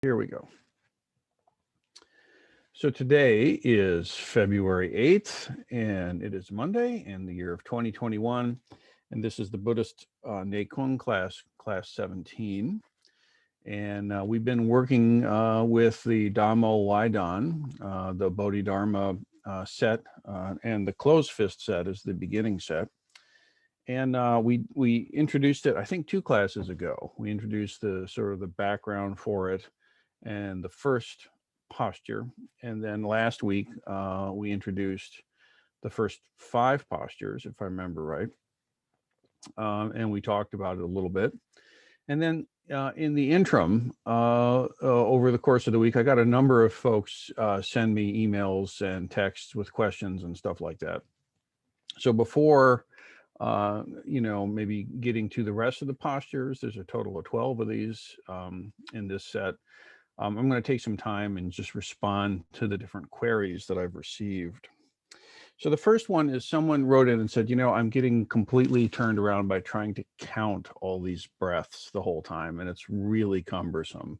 Here we go. So today is February 8th, and it is Monday in the year of 2021. And this is the Buddhist Neigong class 17. And we've been working with the Mo Wai Dan, the Bodhidharma set, and the closed fist set is the beginning set. And we introduced it, I think, 2 classes ago. We introduced the sort of the background for it and the first posture. And then last week, we introduced the first 5 postures, if I remember right. And we talked about it a little bit. And then in the interim, over the course of the week, I got a number of folks send me emails and texts with questions and stuff like that. So before, maybe getting to the rest of the postures, there's a total of 12 of these in this set. I'm going to take some time and just respond to the different queries that I've received. So the first one is someone wrote in and said, I'm getting completely turned around by trying to count all these breaths the whole time, and it's really cumbersome.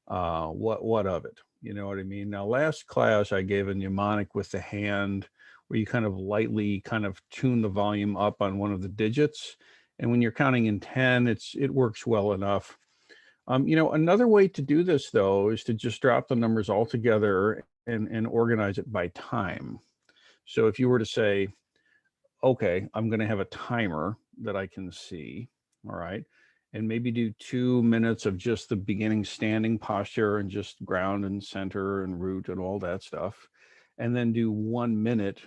What of it? You know what I mean? Now, last class, I gave a mnemonic with the hand where you kind of lightly kind of tune the volume up on one of the digits. And when you're counting in 10, it works well enough. Another way to do this, though, is to just drop the numbers all together and organize it by time. So if you were to say, okay, I'm going to have a timer that I can see, all right, and maybe do 2 minutes of just the beginning standing posture and just ground and center and root and all that stuff, and then do 1 minute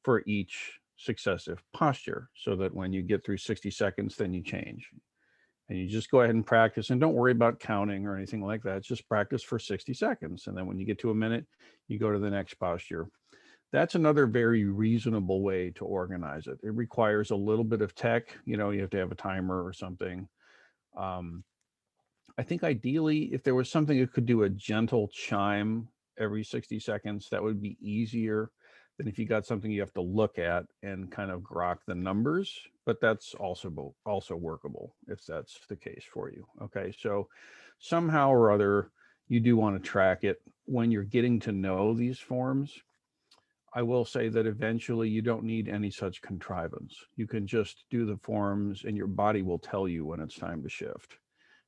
for each successive posture so that when you get through 60 seconds, then you change. And you just go ahead and practice, and don't worry about counting or anything like that. Just practice for 60 seconds. And then when you get to a minute, you go to the next posture. That's another very reasonable way to organize it. It requires a little bit of tech. You have to have a timer or something. I think ideally, if there was something that could do a gentle chime every 60 seconds, that would be easier than if you got something you have to look at and kind of grok the numbers. But that's also workable if that's the case for you. Okay, so somehow or other, you do want to track it when you're getting to know these forms. I will say that eventually you don't need any such contrivance. You can just do the forms and your body will tell you when it's time to shift.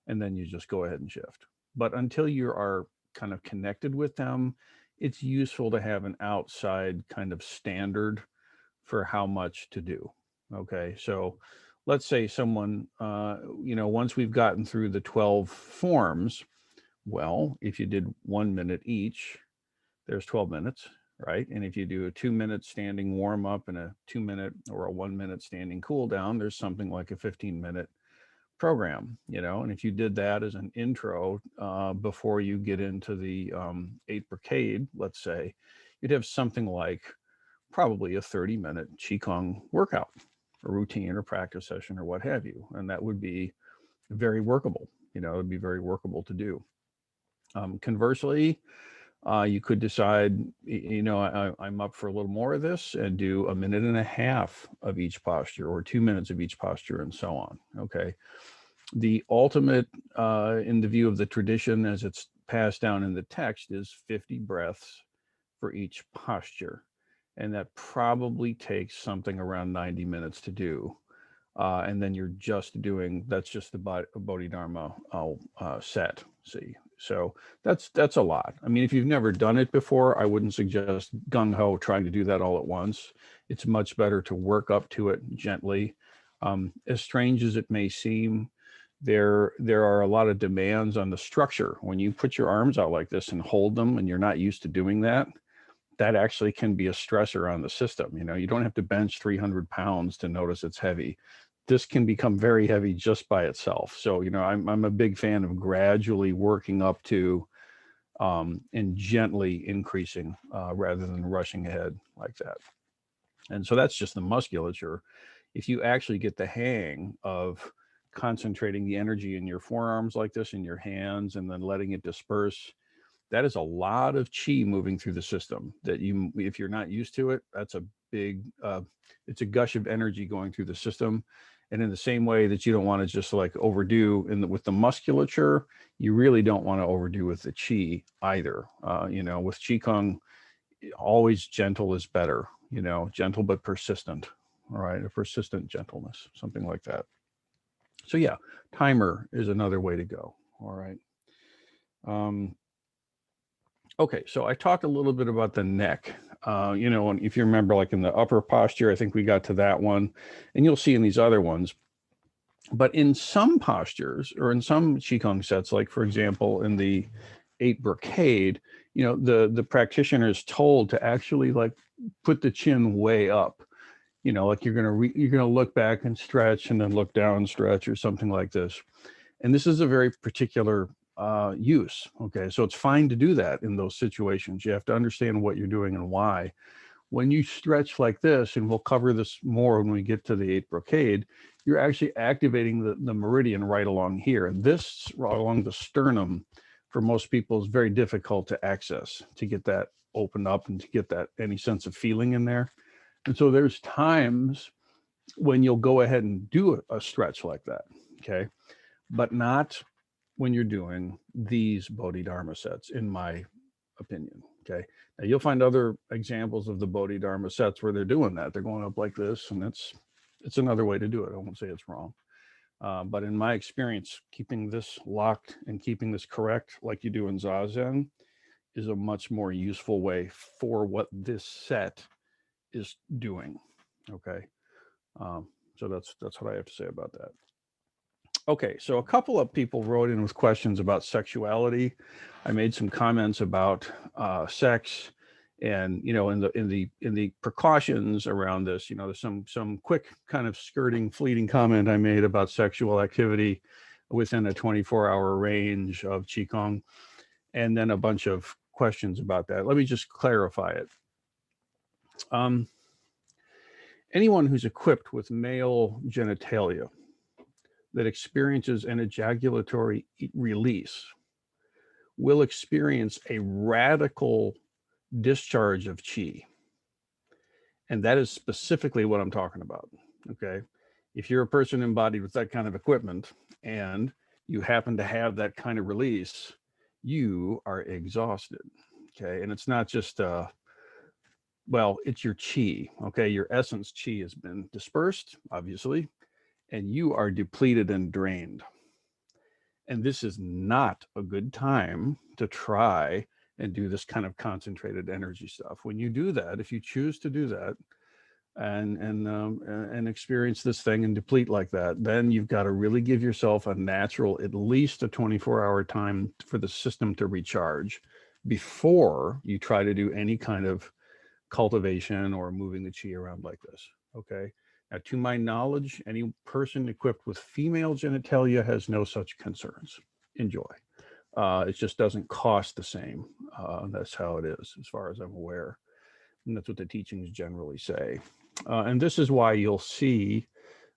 And then you just go ahead and shift. But until you are kind of connected with them, it's useful to have an outside kind of standard for how much to do. Okay, so let's say someone, once we've gotten through the 12 forms, well, if you did 1 minute each, there's 12 minutes, right? And if you do a 2-minute standing warm up and a 2-minute or a 1-minute standing cool down, there's something like a 15-minute program, and if you did that as an intro before you get into the 8 brigade, let's say, you'd have something like probably a 30-minute Qigong workout, a routine or practice session or what have you. And that would be very workable, it'd be very workable to do. Conversely, you could decide, I'm up for a little more of this and do 1.5 minutes of each posture or 2 minutes of each posture and so on. Okay. The ultimate, in the view of the tradition as it's passed down in the text, is 50 breaths for each posture. And that probably takes something around 90 minutes to do. And then you're just doing, that's just the Bodhidharma set, see. So that's a lot. I mean, if you've never done it before, I wouldn't suggest gung-ho trying to do that all at once. It's much better to work up to it gently. As strange as it may seem, there are a lot of demands on the structure. When you put your arms out like this and hold them and you're not used to doing that, that actually can be a stressor on the system. You don't have to bench 300 pounds to notice it's heavy. This can become very heavy just by itself. So, I'm a big fan of gradually working up to and gently increasing rather than rushing ahead like that. And so that's just the musculature. If you actually get the hang of concentrating the energy in your forearms like this, in your hands, and then letting it disperse, that is a lot of chi moving through the system that if you're not used to it, that's a big, it's a gush of energy going through the system. And in the same way that you don't want to just like overdo with the musculature, you really don't want to overdo with the chi either. With qigong, always gentle is better. Gentle but persistent. All right, a persistent gentleness, something like that. So yeah, timer is another way to go. All right. Okay, so I talked a little bit about the neck. And if you remember, like in the upper posture, I think we got to that one, and you'll see in these other ones. But in some postures or in some qigong sets, like for example in the 8 brocade, the practitioner is told to actually like put the chin way up. Like you're gonna look back and stretch, and then look down and stretch, or something like this. And this is a very particular use. Okay, so it's fine to do that in those situations. You have to understand what you're doing and why. When you stretch like this, and we'll cover this more when we get to the 8 brocade, you're actually activating the meridian right along here. And this along the sternum, for most people, is very difficult to access, to get that opened up and to get that any sense of feeling in there. And so there's times when you'll go ahead and do a stretch like that, okay? But not when you're doing these Bodhidharma sets, in my opinion. Okay. Now you'll find other examples of the Bodhidharma sets where they're doing that. They're going up like this, and it's another way to do it. I won't say it's wrong. But in my experience, keeping this locked and keeping this correct, like you do in Zazen, is a much more useful way for what this set is doing. Okay. So that's what I have to say about that. Okay, so a couple of people wrote in with questions about sexuality. I made some comments about sex, and in the precautions around this. There's some quick kind of skirting, fleeting comment I made about sexual activity within a 24-hour range of qigong, and then a bunch of questions about that. Let me just clarify it. Anyone who's equipped with male genitalia that experiences an ejaculatory release will experience a radical discharge of chi. And that is specifically what I'm talking about. Okay. If you're a person embodied with that kind of equipment and you happen to have that kind of release, you are exhausted. Okay. And it's not just, it's your chi. Okay. Your essence chi has been dispersed, obviously, and you are depleted and drained. And this is not a good time to try and do this kind of concentrated energy stuff. When you do that, if you choose to do that and experience this thing and deplete like that, then you've got to really give yourself a natural, at least a 24-hour time for the system to recharge before you try to do any kind of cultivation or moving the chi around like this. Okay. Now, to my knowledge, any person equipped with female genitalia has no such concerns. Enjoy. It just doesn't cost the same. That's how it is, as far as I'm aware. And that's what the teachings generally say. And this is why you'll see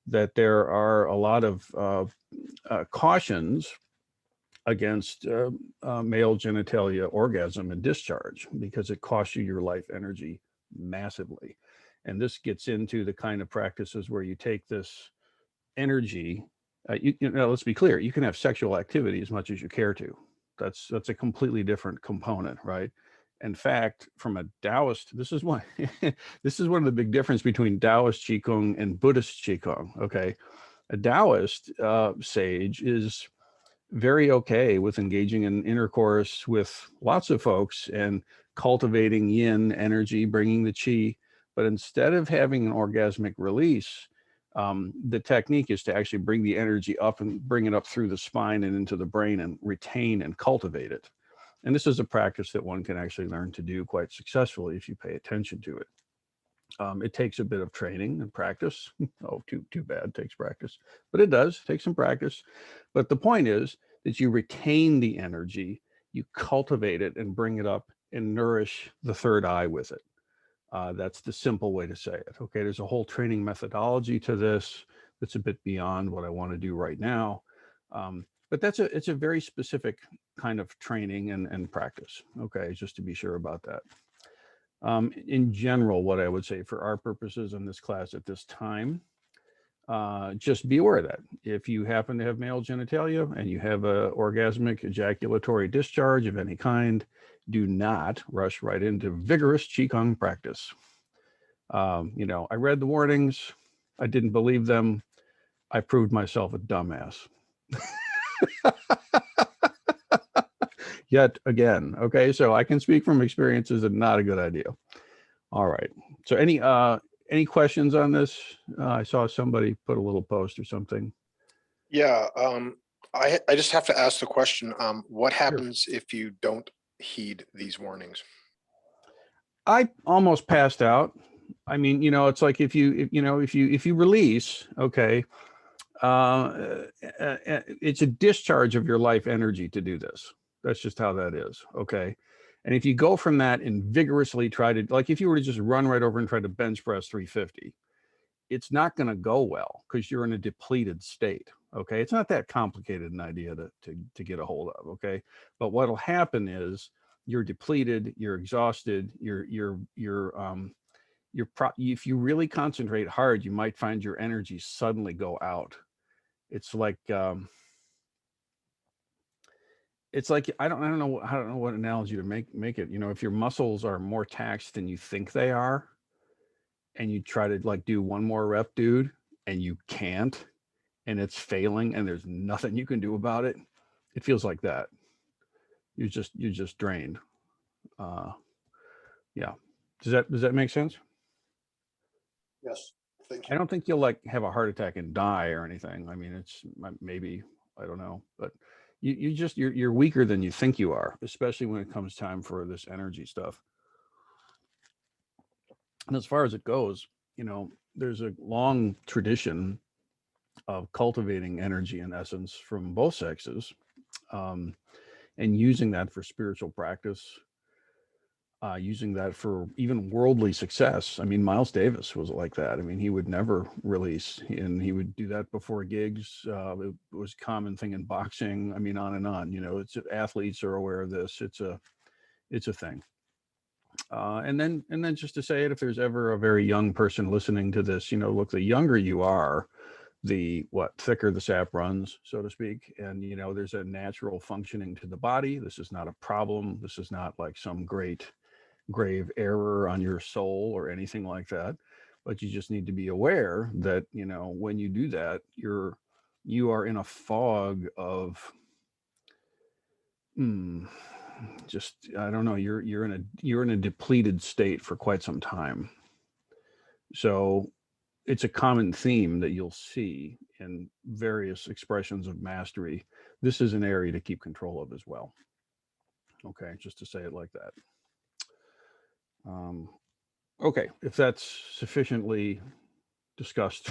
that there are a lot of cautions against male genitalia orgasm and discharge, because it costs you your life energy massively. And this gets into the kind of practices where you take this energy. Let's be clear: you can have sexual activity as much as you care to. That's a completely different component, right? In fact, from a Taoist, this is one this is one of the big difference between Taoist qigong and Buddhist qigong. Okay, a Taoist sage is very okay with engaging in intercourse with lots of folks and cultivating yin energy, bringing the chi. But instead of having an orgasmic release, the technique is to actually bring the energy up and bring it up through the spine and into the brain and retain and cultivate it. And this is a practice that one can actually learn to do quite successfully if you pay attention to it. It takes a bit of training and practice. Oh, too bad, it takes practice. But it does take some practice. But the point is that you retain the energy, you cultivate it and bring it up and nourish the third eye with it. That's the simple way to say it. Okay, there's a whole training methodology to this that's a bit beyond what I want to do right now. But it's a very specific kind of training and practice. Okay, just to be sure about that. In general, what I would say for our purposes in this class at this time, Just be aware of that. If you happen to have male genitalia and you have a orgasmic ejaculatory discharge of any kind, do not rush right into vigorous qigong practice. I read the warnings. I didn't believe them. I proved myself a dumbass. Yet again, okay, so I can speak from experiences and not a good idea. All right. So any questions on this? I saw somebody put a little post or something. Yeah, I just have to ask the question, what Sure. happens if you don't heed these warnings? I almost passed out. I mean, it's like if you release, okay, it's a discharge of your life energy to do this. That's just how that is, okay? And if you go from that and vigorously try to, like if you were to just run right over and try to bench press 350, it's not going to go well because you're in a depleted state, okay? It's not that complicated an idea to get a hold of, okay? But what'll happen is you're depleted, you're exhausted, if you really concentrate hard, you might find your energy suddenly go out. It's like I don't know what analogy to make it. If your muscles are more taxed than you think they are, and you try to like do one more rep, dude, and you can't, and it's failing, and there's nothing you can do about it. It feels like that. You're just drained. Uh, yeah. Does that make sense? Yes, thank I you. don't think you'll like have a heart attack and die or anything. I mean, it's maybe I don't know, but you're weaker than you think you are, especially when it comes time for this energy stuff. And as far as it goes, there's a long tradition of cultivating energy in essence from both sexes, um, and using that for spiritual practice, using that for even worldly success. I mean, Miles Davis was like that. I mean, he would never release, and he would do that before gigs. It was a common thing in boxing. I mean, on and on. It's athletes are aware of this. It's a thing. And then just to say it, if there's ever a very young person listening to this, look, the younger you are, the what thicker the sap runs, so to speak. And there's a natural functioning to the body. This is not a problem. This is not like some great grave error on your soul or anything like that. But you just need to be aware that when you do that, you are in a fog of hmm, just I don't know. You're in a depleted state for quite some time. So it's a common theme that you'll see in various expressions of mastery. This is an area to keep control of as well. Okay, just to say it like that. Um, okay, if that's sufficiently discussed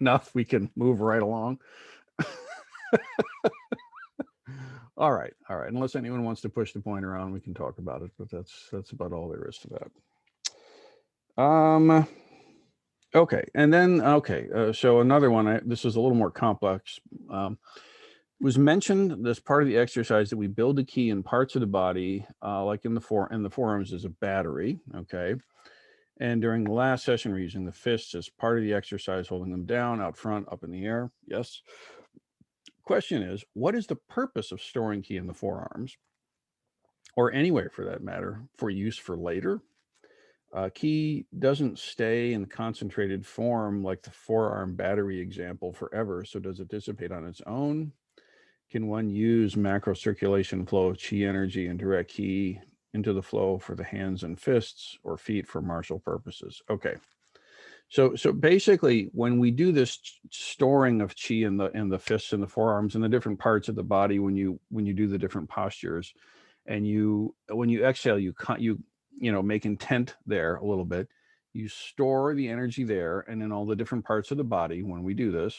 enough, we can move right along. All right. Unless anyone wants to push the point around, we can talk about it. But that's about all there is to that. Okay, and then so another one. This is a little more complex. Was mentioned as part of the exercise that we build the key in parts of the body, like in the forearms is a battery. Okay, and during the last session, we're using the fists as part of the exercise, holding them down, out front, up in the air. Yes. Question is, what is the purpose of storing key in the forearms, or anywhere for that matter, for use for later? Key doesn't stay in concentrated form like the forearm battery example forever. So does it dissipate on its own? Can one use macro circulation flow of chi energy and direct key into the flow for the hands and fists or feet for martial purposes? Okay. So basically, when we do this storing of chi in the fists and the forearms and the different parts of the body, when you do the different postures, and when you exhale, you make intent there a little bit. You store the energy there and in all the different parts of the body when we do this,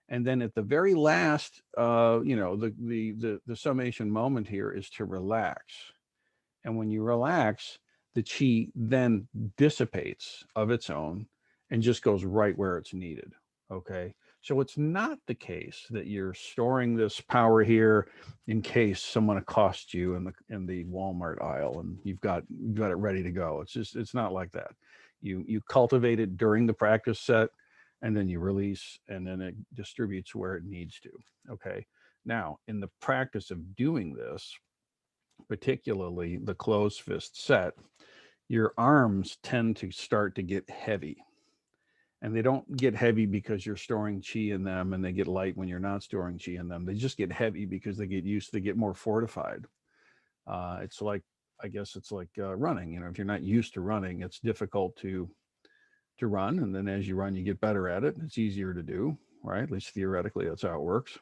and then at the very last, the summation moment here is to relax. And when you relax, the chi then dissipates of its own and just goes right where it's needed. Okay. So it's not the case that you're storing this power here in case someone accosts you in the Walmart aisle and you've got it ready to go. It's not like that. You cultivate it during the practice set, and then you release, and then it distributes where it needs to. Okay. Now, in the practice of doing this, particularly the closed fist set, your arms tend to start to get heavy. And they don't get heavy because you're storing chi in them, and they get light when you're not storing chi in them. They just get heavy because they get used, they get more fortified. It's like, I guess it's like running. You know, if you're not used to running, it's difficult to run, and then as you run, you get better at it. It's easier to do, right? At least theoretically, that's how it works.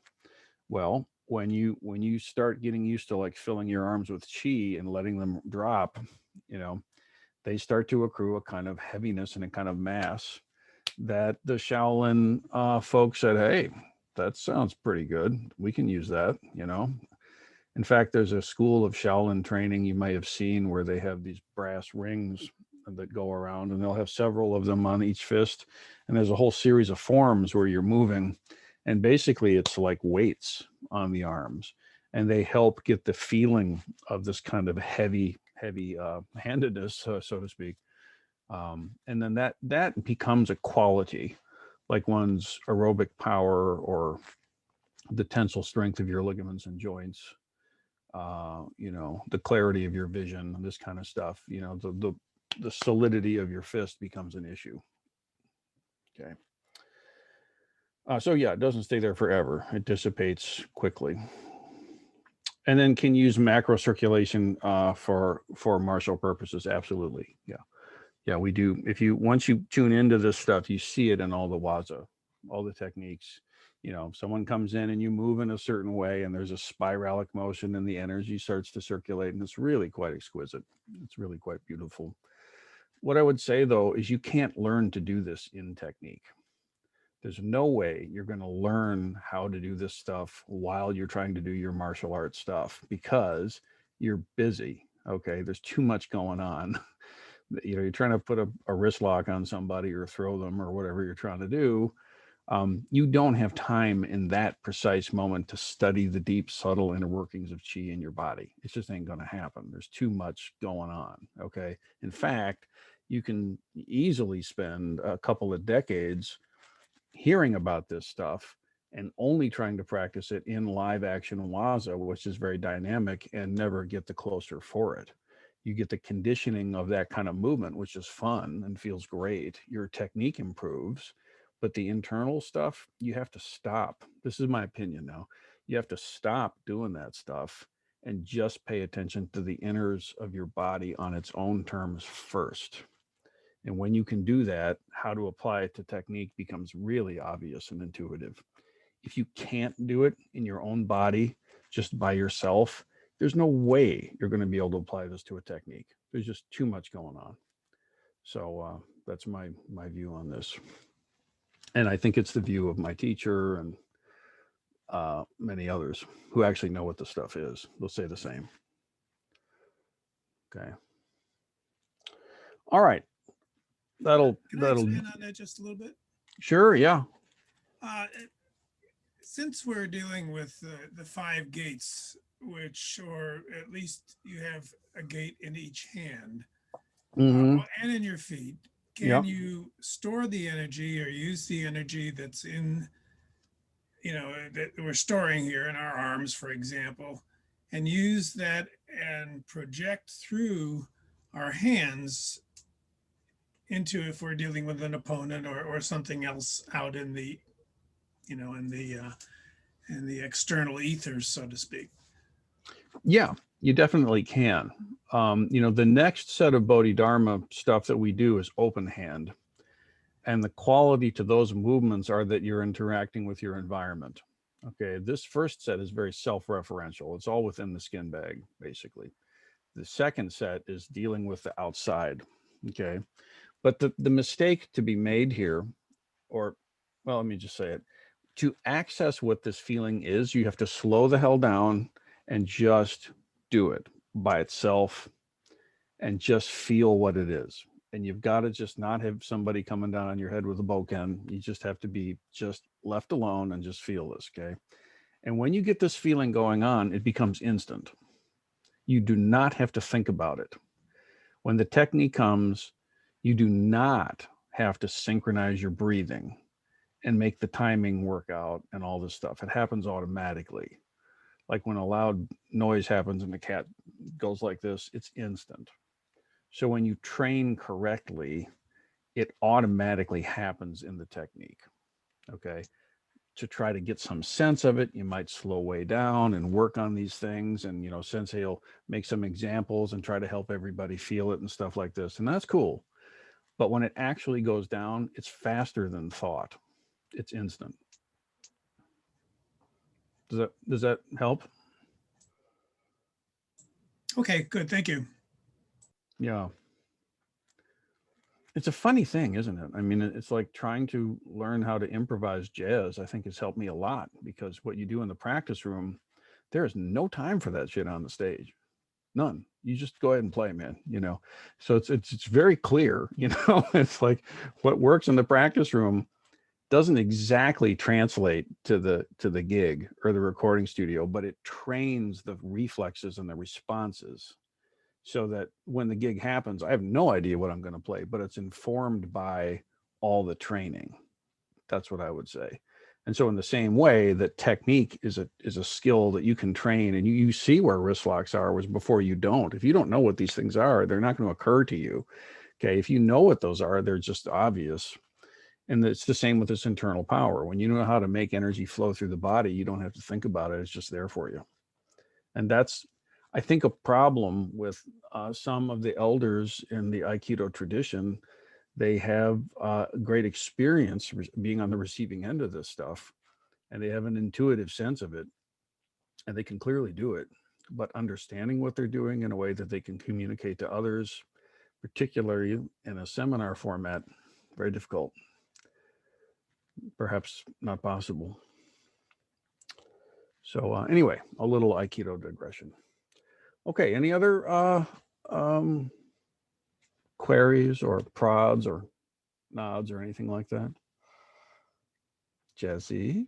Well, when you start getting used to like filling your arms with chi and letting them drop, you know, they start to accrue a kind of heaviness and a kind of mass that the Shaolin folks said, "Hey, that sounds pretty good. We can use that." You know, in fact, there's a school of Shaolin training you may have seen where they have these brass rings that go around, and they'll have several of them on each fist. And there's a whole series of forms where you're moving, and basically it's like weights on the arms, and they help get the feeling of this kind of heavy handedness, so to speak. And then that becomes a quality, like one's aerobic power or the tensile strength of your ligaments and joints, the clarity of your vision, this kind of stuff. The solidity of your fist becomes an issue. Okay. So yeah, it doesn't stay there forever. It dissipates quickly. And then can use macro circulation for martial purposes. Absolutely. Yeah. Yeah, we do. If you once you tune into this stuff, you see it in all the waza, all the techniques. Someone comes in and you move in a certain way, and there's a spiralic motion, and the energy starts to circulate, and it's really quite exquisite. It's really quite beautiful. What I would say though is you can't learn to do this in technique. There's no way you're going to learn how to do this stuff while you're trying to do your martial arts stuff because you're busy. Okay, there's too much going on. You're trying to put a wrist lock on somebody or throw them or whatever you're trying to do. You don't have time in that precise moment to study the deep, subtle inner workings of chi in your body. It just ain't going to happen. There's too much going on. Okay. In fact, you can easily spend a couple of decades hearing about this stuff and only trying to practice it in live action waza, which is very dynamic, and never get the closer for it. You get the conditioning of that kind of movement, which is fun and feels great. Your technique improves, but the internal stuff, you have to stop. This is my opinion now. You have to stop doing that stuff and just pay attention to the inners of your body on its own terms first. And when you can do that, how to apply it to technique becomes really obvious and intuitive. If you can't do it in your own body just by yourself, there's no way you're going to be able to apply this to a technique. There's just too much going on. So that's my view on this, and I think it's the view of my teacher and many others who actually know what the stuff is. They'll say the same. Okay. All right. Can I That'll expand on that just a little bit? sure. Yeah. Uh, since we're dealing with the five gates, which, or at least you have a gate in each hand Mm-hmm. and in your feet, can Yep. you store the energy or use the energy that's in, that we're storing here in our arms, for example, and use that and project through our hands into if we're dealing with an opponent or something else out in the in the external ethers, so to speak. Yeah, you definitely can. The next set of Bodhidharma stuff that we do is open hand. And the quality to those movements are that you're interacting with your environment. Okay, this first set is very self referential, it's all within the skin bag, basically. The second set is dealing with the outside. Okay, but the mistake to be made here, or, well, let me just say it, to access what this feeling is, you have to slow the hell down and just do it by itself and just feel what it is. And you've got to just not have somebody coming down on your head with a boken. You just have to be just left alone and just feel this. Okay. And when you get this feeling going on, it becomes instant. You do not have to think about it. When the technique comes, you do not have to synchronize your breathing. and make the timing work out and all this stuff. It happens automatically. Like when a loud noise happens and the cat goes like this, it's instant. So when you train correctly, it automatically happens in the technique. Okay. To try to get some sense of it, you might slow way down and work on these things. And, Sensei will make some examples and try to help everybody feel it and stuff like this. And that's cool. But when it actually goes down, it's faster than thought. It's instant. Does that help? Okay, good. Thank you. Yeah. It's a funny thing, isn't it? I mean, it's like trying to learn how to improvise jazz. I think has helped me a lot because what you do in the practice room, there is no time for that shit on the stage. None. You just go ahead and play, man. So it's very clear. It's like what works in the practice room doesn't exactly translate to the gig or the recording studio, but it trains the reflexes and the responses so that when the gig happens, I have no idea what I'm going to play, but it's informed by all the training. That's what I would say. And so in the same way that technique is a skill that you can train, and you see where wrist locks are was before you don't. If you don't know what these things are, they're not going to occur to you. Okay. If you know what those are, they're just obvious. And it's the same with this internal power. When you know how to make energy flow through the body, you don't have to think about it. It's just there for you. And that's, I think, a problem with some of the elders in the Aikido tradition. They have great experience being on the receiving end of this stuff, and they have an intuitive sense of it, and they can clearly do it. But understanding what they're doing in a way that they can communicate to others, particularly in a seminar format, very difficult, perhaps not possible. So anyway, a little Aikido digression. Okay, any other um, queries or prods or nods or anything like that? Jesse?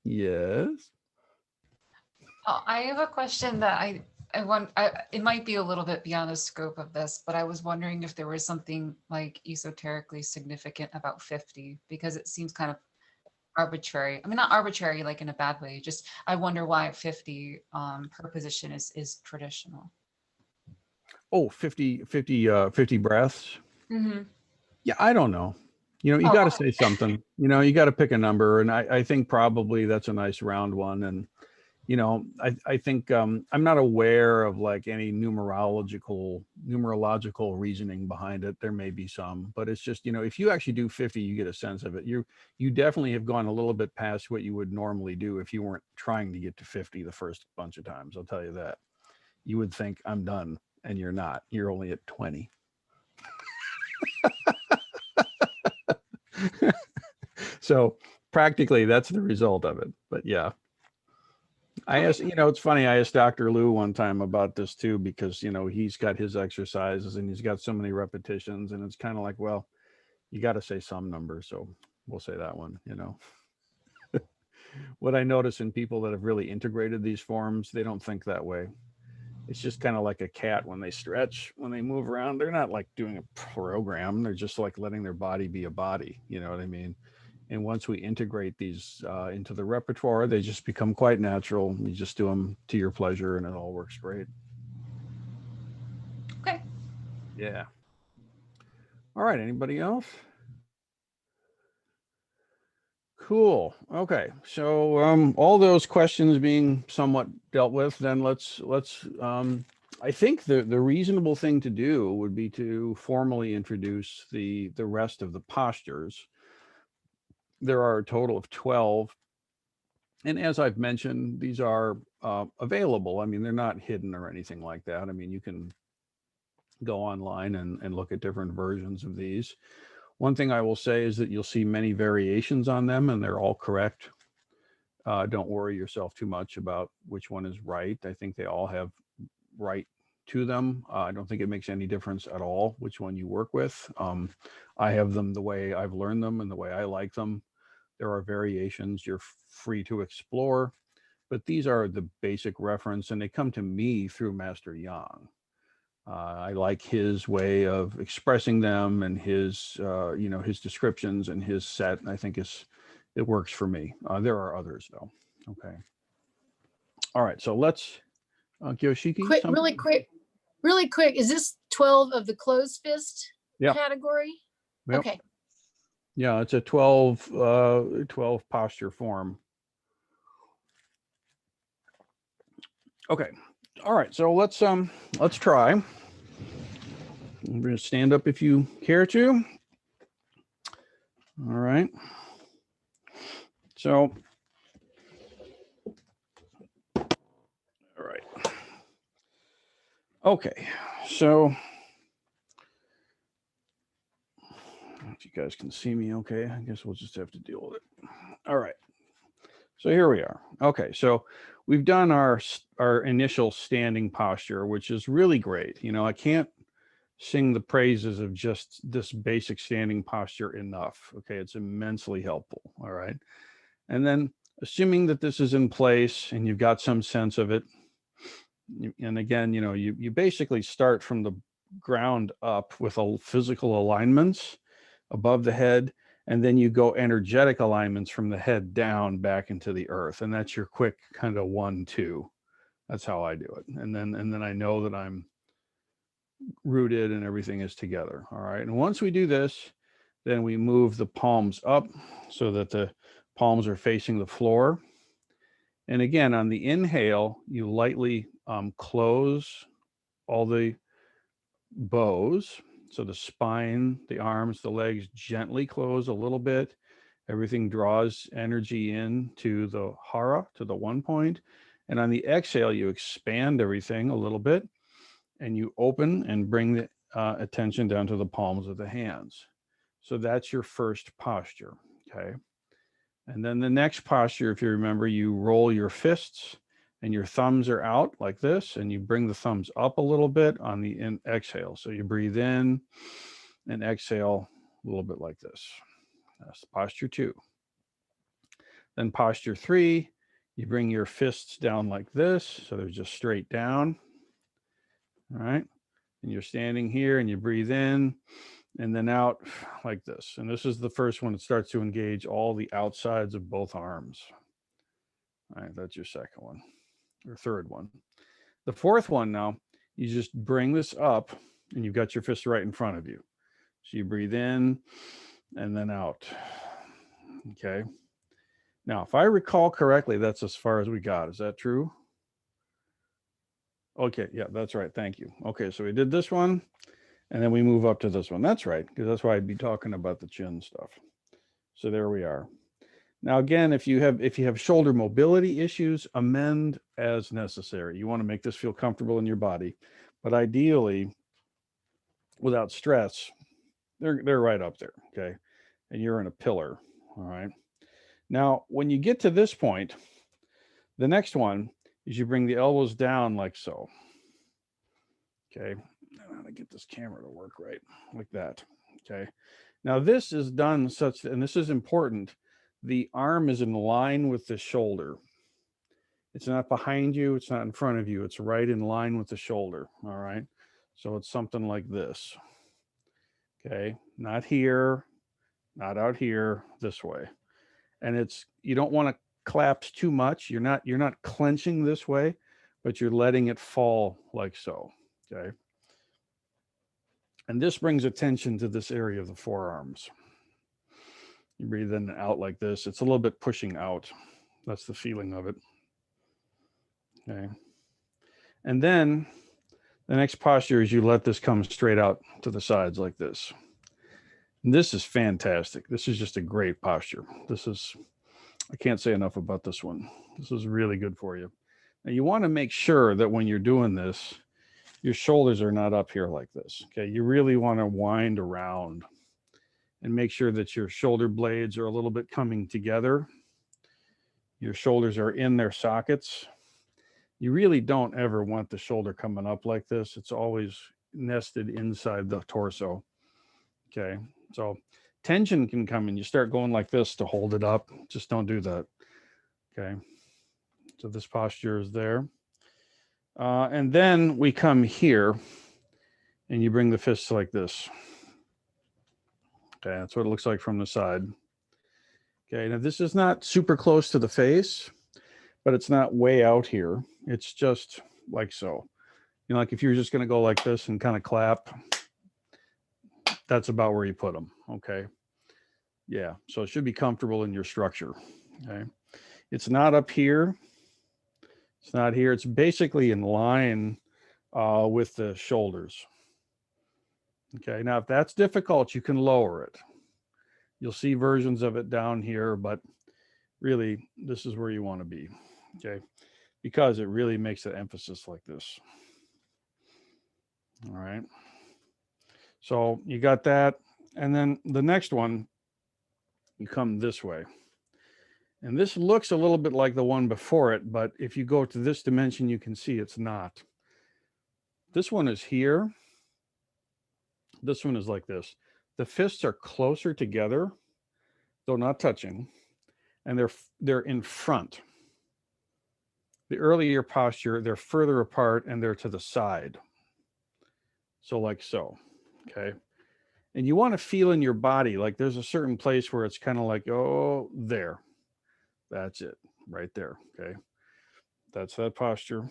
Yes. I have a question that I want. It might be a little bit beyond the scope of this, but I was wondering if there was something like esoterically significant about 50, because it seems kind of arbitrary. I mean, not arbitrary, like in a bad way. Just I wonder why 50 per position is traditional. Oh, 50 breaths. Mm-hmm. Yeah, I don't know. You Oh, got to say something. You got to pick a number, and I think probably that's a nice round one. And I think I'm not aware of like any numerological reasoning behind it. There may be some, but it's just if you actually do 50, you get a sense of it. You definitely have gone a little bit past what you would normally do if you weren't trying to get to 50 the first bunch of times. I'll tell you that. You would think I'm done, and you're not. You're only at 20. So practically that's the result of it. But yeah, I asked, it's funny. I asked Dr. Lou one time about this too, because, he's got his exercises and he's got so many repetitions, and it's kind of like, well, you got to say some number. So we'll say that one. What I notice in people that have really integrated these forms, they don't think that way. It's just kind of like a cat when they stretch, when they move around, they're not like doing a program. They're just like letting their body be a body. You know what I mean? And once we integrate these into the repertoire, they just become quite natural. You just do them to your pleasure and it all works great. okay. Yeah. All right. Anybody else? Cool. Okay. So all those questions being somewhat dealt with, then let's I think the reasonable thing to do would be to formally introduce the rest of the postures. There are a total of 12. And as I've mentioned, these are available. I mean, they're not hidden or anything like that. I mean, you can go online and look at different versions of these. One thing I will say is that you'll see many variations on them, and they're all correct. Don't worry yourself too much about which one is right. I think they all have right to them. I don't think it makes any difference at all which one you work with. I have them the way I've learned them and the way I like them. There are variations you're free to explore, but these are the basic reference, and they come to me through Master Yang. I like his way of expressing them and his, his descriptions and his set. I think it works for me. There are others though. Okay. All right. So let's, Kyoshiki. Quick, really quick. Is this 12 of the closed fist Yeah. category? Yep. Okay. Yeah. It's a 12 posture form. Okay. All right. So let's try. I'm going to stand up if you care to. All right. So, all right. Okay. So, if you guys can see me okay, I guess we'll just have to deal with it. All right. So here we are. Okay. So we've done our initial standing posture, which is really great. I can't sing the praises of just this basic standing posture enough. Okay. It's immensely helpful. All right. And then assuming that this is in place and you've got some sense of it, and again, you basically start from the ground up with physical alignments above the head, and then you go energetic alignments from the head down back into the earth. And that's your quick kind of 1-2. That's how I do it. And then I know that I'm rooted and everything is together. All right. And once we do this, then we move the palms up so that the palms are facing the floor. And again, on the inhale, you lightly close all the bows. So the spine, the arms, the legs gently close a little bit. Everything draws energy in to the hara, to the 1 point. And on the exhale, you expand everything a little bit and you open and bring the attention down to the palms of the hands. So that's your first posture. Okay. And then the next posture, if you remember, you roll your fists and your thumbs are out like this, and you bring the thumbs up a little bit on the exhale. So you breathe in and exhale a little bit like this. That's posture 2. Then posture 3, you bring your fists down like this. So they're just straight down. All right. And you're standing here and you breathe in and then out like this. And this is the first one that starts to engage all the outsides of both arms. All right, that's your second one or third one. The fourth one now, you just bring this up and you've got your fist right in front of you. So you breathe in and then out. Okay. Now, if I recall correctly, that's as far as we got. Is that true? Okay, yeah, that's right. Thank you. Okay, so we did this one. And then we move up to this one. That's right, because that's why I'd be talking about the chin stuff. So there we are. Now, again, if you have shoulder mobility issues, amend as necessary. You want to make this feel comfortable in your body, but ideally, without stress, they're right up there. Okay, and you're in a pillar. All right. Now, when you get to this point, the next one is you bring the elbows down like so. Okay. I don't know how to get this camera to work right, like that. Okay. Now this is done such, and this is important, the arm is in line with the shoulder. It's not behind you, it's not in front of you, it's right in line with the shoulder. All right. So it's something like this. Okay. Not here, not out here, this way. And you don't want to collapse too much. You're not clenching this way, but you're letting it fall like so. Okay. And this brings attention to this area of the forearms. You breathe in and out like this. It's a little bit pushing out. That's the feeling of it. Okay. And then the next posture is you let this come straight out to the sides like this. And this is fantastic. This is just a great posture. I can't say enough about this one. This is really good for you. Now you want to make sure that when you're doing this, your shoulders are not up here like this. Okay. You really want to wind around and make sure that your shoulder blades are a little bit coming together. Your shoulders are in their sockets. You really don't ever want the shoulder coming up like this. It's always nested inside the torso. Okay. So tension can come in. You start going like this to hold it up. Just don't do that. Okay. So this posture is there. And then we come here and you bring the fists like this. Okay, that's what it looks like from the side. Okay, now this is not super close to the face, but it's not way out here. It's just like so. You know, like if you're just going to go like this and kind of clap, that's about where you put them. Okay. Yeah. So it should be comfortable in your structure. Okay. It's not up here. It's not here. It's basically in line with the shoulders. Okay. Now, if that's difficult, you can lower it. You'll see versions of it down here, but really, this is where you want to be. Okay. Because it really makes an emphasis like this. All right. So you got that. And then the next one, you come this way. And this looks a little bit like the one before it, but if you go to this dimension, you can see it's not. This one is here. This one is like this. The fists are closer together, though not touching, and they're in front. The earlier posture, they're further apart and they're to the side. So like so, okay? And you want to feel in your body, like there's a certain place where it's kind of like, oh, there. That's it, right there, okay? That's that posture.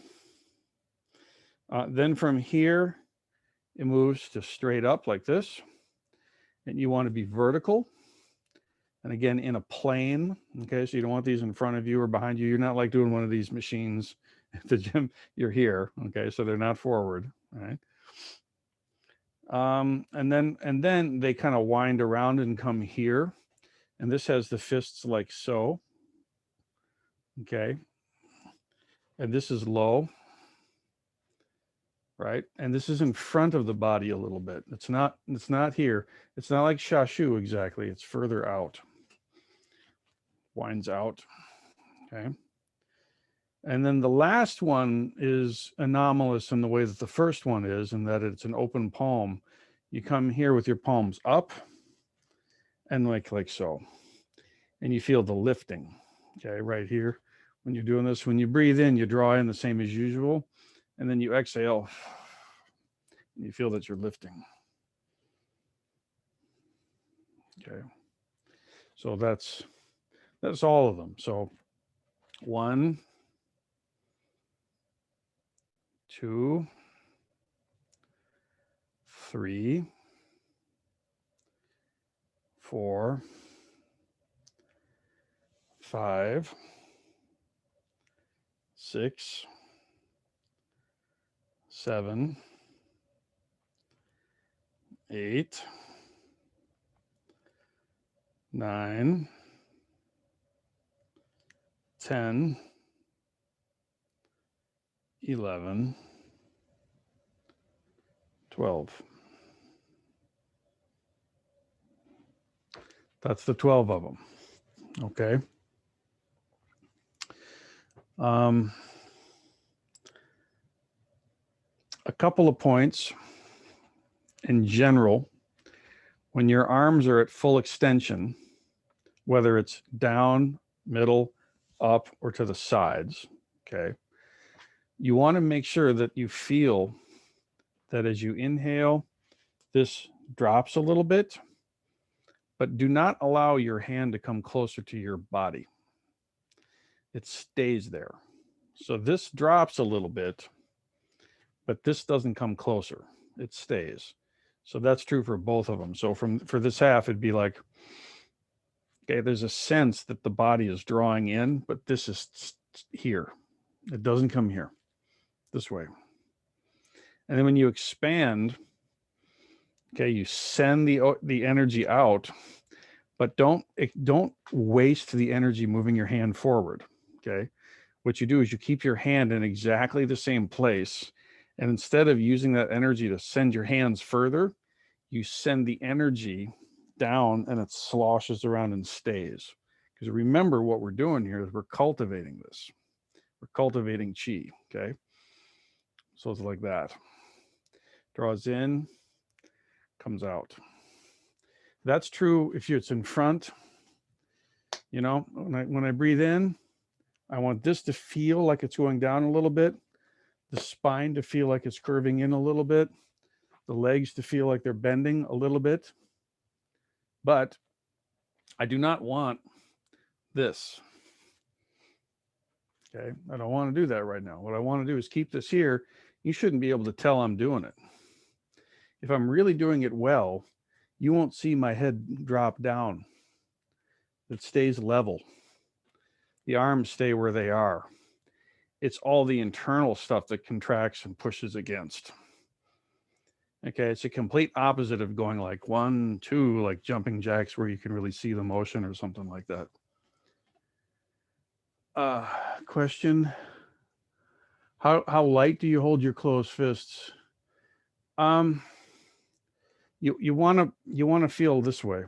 Then from here, it moves to straight up like this. And you want to be vertical. And again, in a plane, okay? So you don't want these in front of you or behind you. You're not like doing one of these machines at the gym. You're here, okay? So they're not forward, all right? And then they kind of wind around and come here. And this has the fists like so, okay? And this is low, right? And this is in front of the body a little bit. It's not here. It's not like shashu exactly. It's further out. Winds out, okay? And then the last one is anomalous in the way that the first one is, in that it's an open palm. You come here with your palms up and like so. And you feel the lifting, okay, right here. When you're doing this, when you breathe in, you draw in the same as usual. And then you exhale, and you feel that you're lifting. Okay. So that's all of them. So 1, 2, 3, 4, 5, 6, 7, 8, 9, 10, 11, 12. That's the 12 of them. Okay. A couple of points in general, when your arms are at full extension, whether it's down, middle, up, or to the sides, okay, you want to make sure that you feel that as you inhale, this drops a little bit, but do not allow your hand to come closer to your body. It stays there. So this drops a little bit, but this doesn't come closer. It stays. So that's true for both of them. So for this half, it'd be like, okay, there's a sense that the body is drawing in, but this is here. It doesn't come here, this way. And then when you expand, okay, you send the energy out, but don't waste the energy moving your hand forward, okay? What you do is you keep your hand in exactly the same place, and instead of using that energy to send your hands further, you send the energy down and it sloshes around and stays. Because remember, what we're doing here is we're cultivating this. We're cultivating chi, okay? So it's like that. Draws in, comes out. That's true if it's in front. You know, when I breathe in, I want this to feel like it's going down a little bit, the spine to feel like it's curving in a little bit, the legs to feel like they're bending a little bit, but I do not want this. Okay, I don't want to do that right now. What I want to do is keep this here. You shouldn't be able to tell I'm doing it. If I'm really doing it well, you won't see my head drop down. It stays level. The arms stay where they are. It's all the internal stuff that contracts and pushes against. Okay, it's a complete opposite of going like 1, 2, like jumping jacks where you can really see the motion or something like that. Question. How light do you hold your closed fists? You want to feel this way.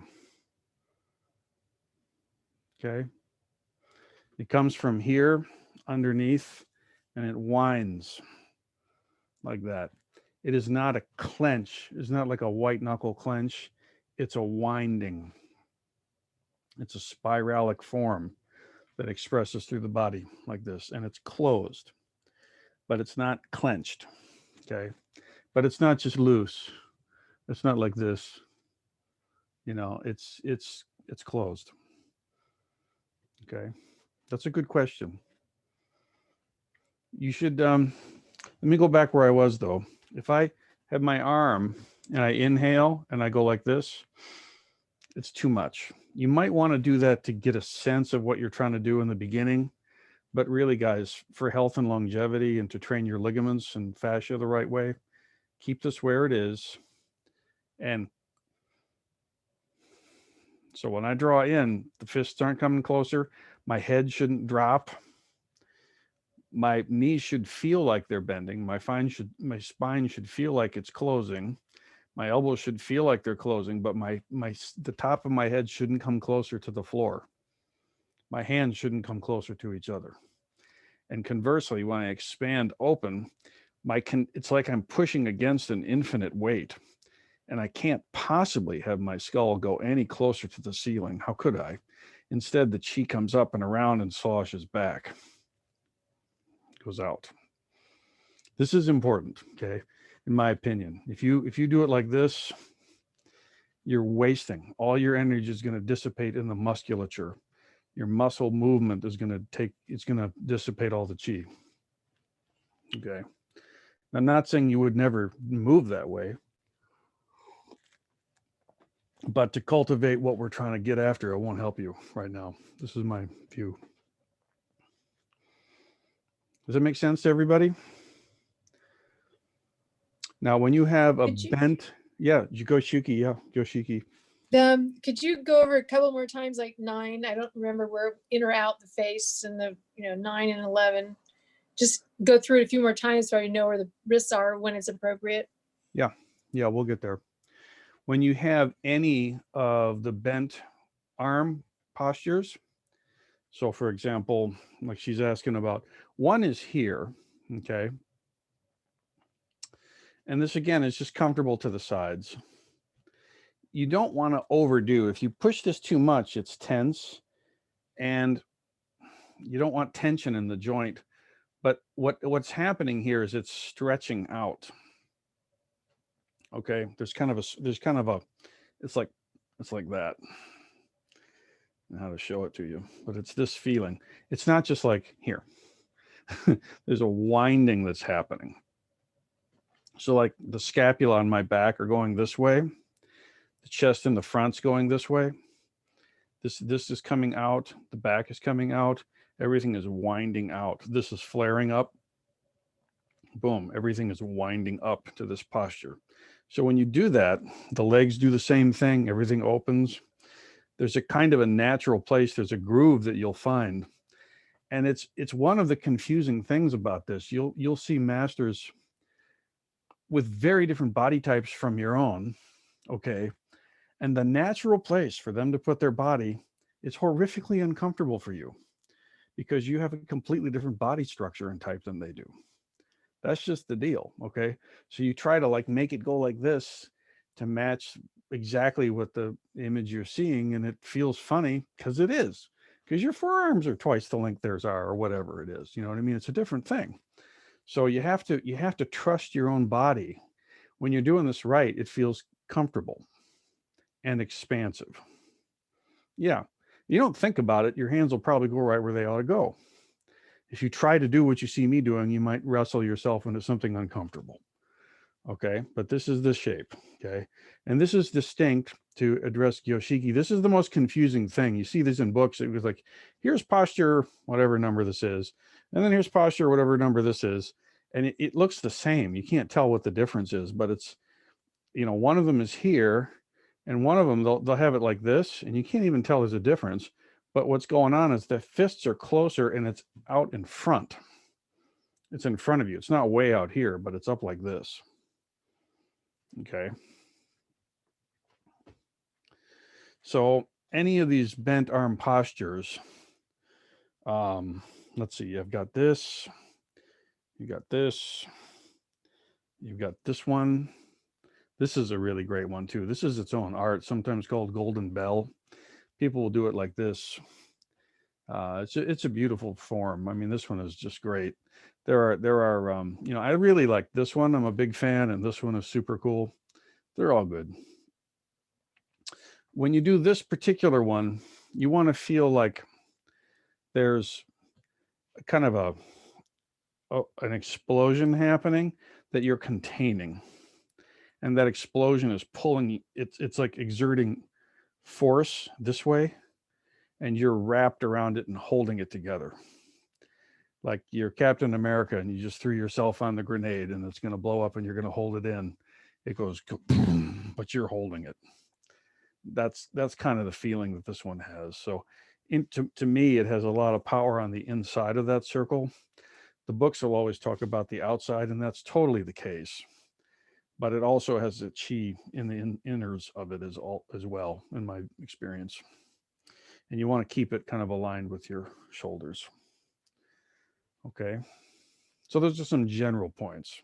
Okay. It comes from here underneath and it winds like that. It is not a clench. It's not like a white knuckle clench. It's a winding. It's a spiralic form that expresses through the body like this, and it's closed, but it's not clenched. Okay. But it's not just loose. It's not like this. You know, it's closed. Okay. That's a good question. You should let me go back where I was though. If I have my arm and I inhale and I go like this, it's too much. You might want to do that to get a sense of what you're trying to do in the beginning. But really, guys, for health and longevity and to train your ligaments and fascia the right way, keep this where it is. And so when I draw in, the fists aren't coming closer. My head shouldn't drop. My knees should feel like they're bending. My spine should feel like it's closing. My elbows should feel like they're closing, but the top of my head shouldn't come closer to the floor. My hands shouldn't come closer to each other. And conversely, when I expand open, it's like I'm pushing against an infinite weight. And I can't possibly have my skull go any closer to the ceiling. How could I? Instead, the chi comes up and around and sloshes back. Goes out. This is important, okay? In my opinion, if you do it like this, you're wasting. All your energy is going to dissipate in the musculature. Your muscle movement is going to dissipate all the chi. Okay. I'm not saying you would never move that way, but to cultivate what we're trying to get after, it won't help you right now. This is my view. Does that make sense to everybody? Now, when you have a bent, yeah, Yoshiki, yeah, Yoshiki. Could you go over a couple more times, like 9? I don't remember where in or out the face and the 9 and 11. Just go through it a few more times so I know where the wrists are when it's appropriate. Yeah, we'll get there. When you have any of the bent arm postures, so for example, like she's asking about, one is here, okay? And this again is just comfortable to the sides. You don't want to overdo. If you push this too much, it's tense, and you don't want tension in the joint. But what's happening here is it's stretching out. Okay, there's kind of a it's like that. How to show it to you, but it's this feeling. It's not just like here. There's a winding that's happening. So like the scapula on my back are going this way. The chest in the front's going this way. This is coming out. The back is coming out. Everything is winding out. This is flaring up. Boom. Everything is winding up to this posture. So when you do that, the legs do the same thing. Everything opens. There's a kind of a natural place. There's a groove that you'll find. And it's one of the confusing things about this. You'll see masters with very different body types from your own. Okay. And the natural place for them to put their body is horrifically uncomfortable for you because you have a completely different body structure and type than they do. That's just the deal. Okay. So you try to like make it go like this to match exactly what the image you're seeing. And it feels funny because it is, because your forearms are twice the length theirs are, or whatever it is. You know what I mean? It's a different thing. So you have to trust your own body When you're doing this right, it feels comfortable and expansive. Yeah, you don't think about it, your hands will probably go right where they ought to go. If you try to do what you see me doing, you might wrestle yourself into something uncomfortable. Okay, but this is the shape. Okay, and this is distinct to address Yoshiki. This is the most confusing thing. You see this in books. It was like, here's posture, whatever number this is, and then here's posture, whatever number this is, and it looks the same. You can't tell what the difference is, but it's, one of them is here, and one of them they'll have it like this, and you can't even tell there's a difference. But what's going on is the fists are closer, and it's out in front. It's in front of you. It's not way out here, but it's up like this. Okay. So any of these bent arm postures, let's see, I've got this, you got this, you've got this one. This is a really great one too. This is its own art, sometimes called Golden Bell. People will do it like this. It's a beautiful form. I mean, this one is just great. There are I really like this one. I'm a big fan, and this one is super cool. They're all good. When you do this particular one, you want to feel like there's kind of an explosion happening that you're containing, and that explosion is pulling. It's like exerting force this way, and you're wrapped around it and holding it together. Like you're Captain America and you just threw yourself on the grenade and it's going to blow up and you're going to hold it in. It goes, but you're holding it. That's kind of the feeling that this one has. So to me, it has a lot of power on the inside of that circle. The books will always talk about the outside, and that's totally the case. But it also has the chi in the inners of it as well, in my experience. And you want to keep it kind of aligned with your shoulders. Okay. So those are some general points.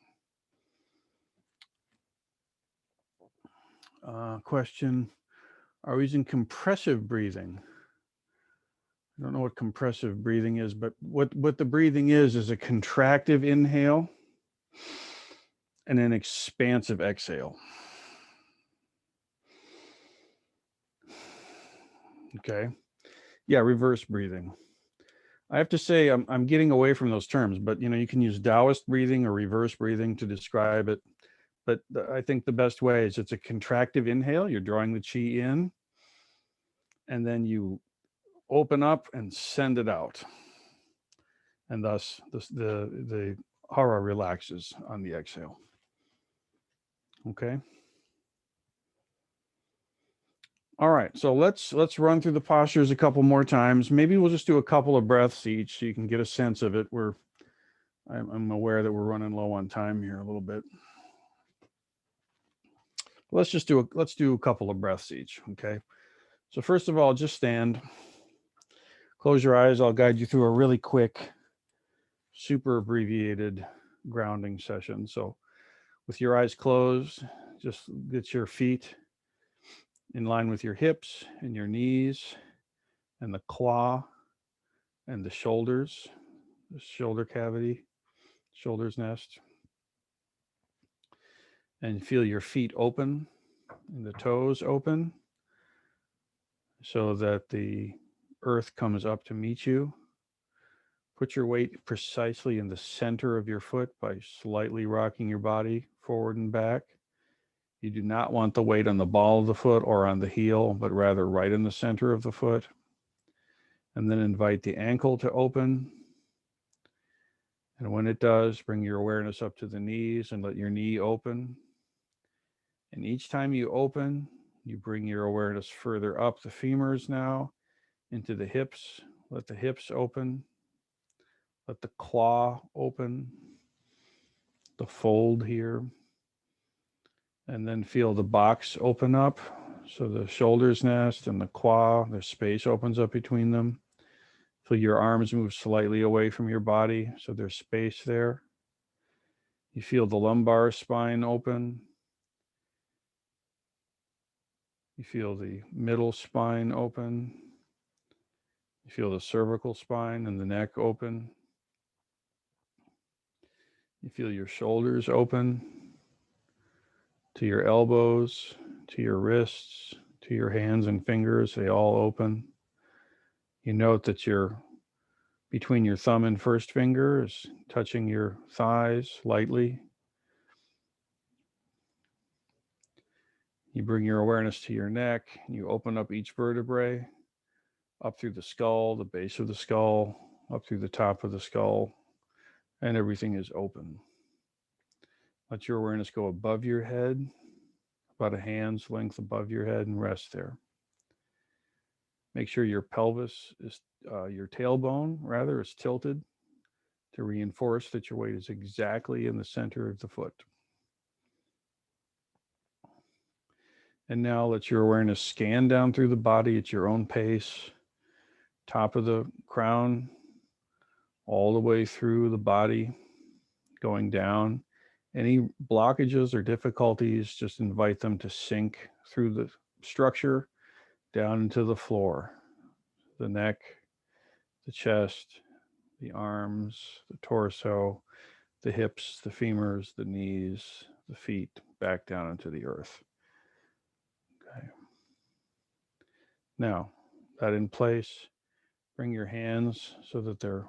Question, are we using compressive breathing? I don't know what compressive breathing is, but what the breathing is a contractive inhale and an expansive exhale. Okay. Yeah, reverse breathing. I have to say I'm getting away from those terms, but you can use Taoist breathing or reverse breathing to describe it. But I think the best way is it's a contractive inhale. You're drawing the chi in, and then you open up and send it out. And thus the hara relaxes on the exhale. Okay. All right, so let's run through the postures a couple more times. Maybe we'll just do a couple of breaths each so you can get a sense of it. I'm aware that we're running low on time here a little bit. Let's do a couple of breaths each. Okay. So first of all, just stand. Close your eyes. I'll guide you through a really quick, super abbreviated grounding session. So with your eyes closed, just get your feet in line with your hips and your knees and the claw and the shoulders, the shoulder cavity, shoulders nest. And feel your feet open and the toes open so that the earth comes up to meet you. Put your weight precisely in the center of your foot by slightly rocking your body forward and back. You do not want the weight on the ball of the foot or on the heel, but rather right in the center of the foot. And then invite the ankle to open. And when it does, bring your awareness up to the knees and let your knee open. And each time you open, you bring your awareness further up the femurs now into the hips. Let the hips open. Let the claw open, the fold here. And then feel the box open up. So the shoulders nest and the claw, the space opens up between them. Feel your arms move slightly away from your body, so there's space there. You feel the lumbar spine open. You feel the middle spine open. You feel the cervical spine and the neck open. You feel your shoulders open. to your elbows, to your wrists, to your hands and fingers. They all open. You note that you're between your thumb and first finger is touching your thighs lightly. You bring your awareness to your neck. You open up each vertebrae, up through the skull, the base of the skull, up through the top of the skull, and everything is open. Let your awareness go above your head, about a hand's length above your head, and rest there. Make sure your pelvis is, your tailbone rather, is tilted to reinforce that your weight is exactly in the center of the foot. And now let your awareness scan down through the body at your own pace, top of the crown, all the way through the body, going down. Any blockages or difficulties, just invite them to sink through the structure down into the floor, the neck, the chest, the arms, the torso, the hips, the femurs, the knees, the feet, back down into the earth. Okay. Now, that in place, bring your hands so that their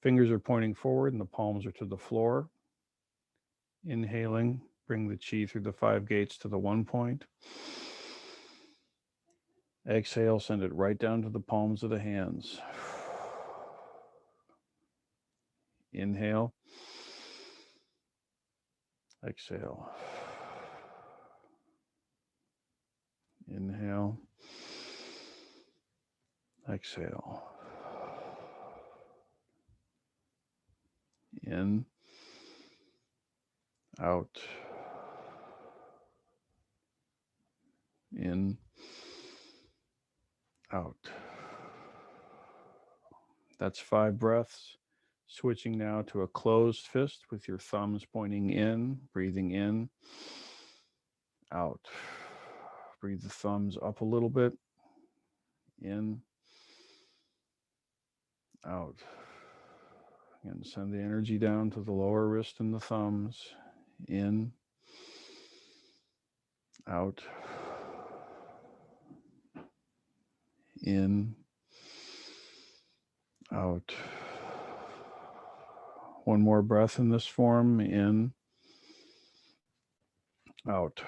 fingers are pointing forward and the palms are to the floor. Inhaling, bring the chi through the 5 gates to the 1 point. Exhale, send it right down to the palms of the hands. Inhale. Exhale. Inhale. Exhale. In. Out. In. Out. That's 5 breaths. Switching now to a closed fist with your thumbs pointing in, breathing in, out. Breathe the thumbs up a little bit. In, out. And send the energy down to the lower wrist and the thumbs. In, out. In, out. One more breath in this form. In, out.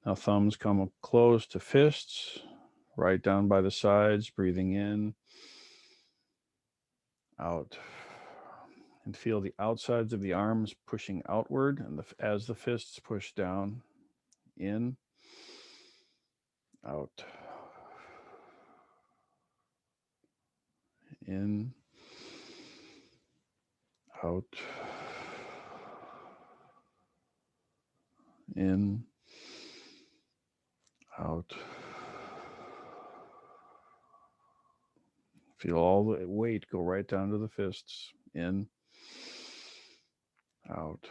Now thumbs come up close to fists, right down by the sides, breathing in, out. And feel the outsides of the arms pushing outward and as the fists push down. In, out. In, out. In, out. Feel all the weight go right down to the fists. In, out.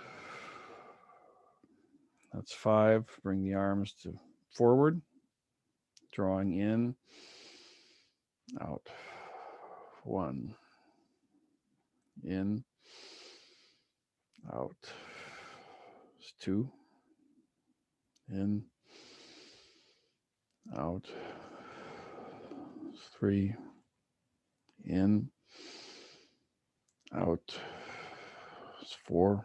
That's 5. Bring the arms to forward, drawing in, out. 1. In, out. 2. In, out. 3. In, out. 4.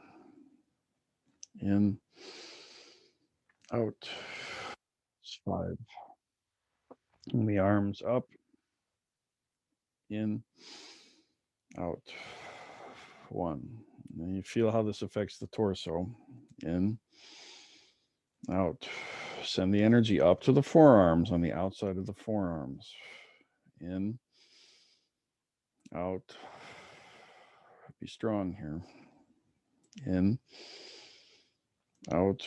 In, out. 5. And the arms up. In, out. 1. And you feel how this affects the torso. In, out. Send the energy up to the forearms on the outside of the forearms. In, out. Be strong here. In, out.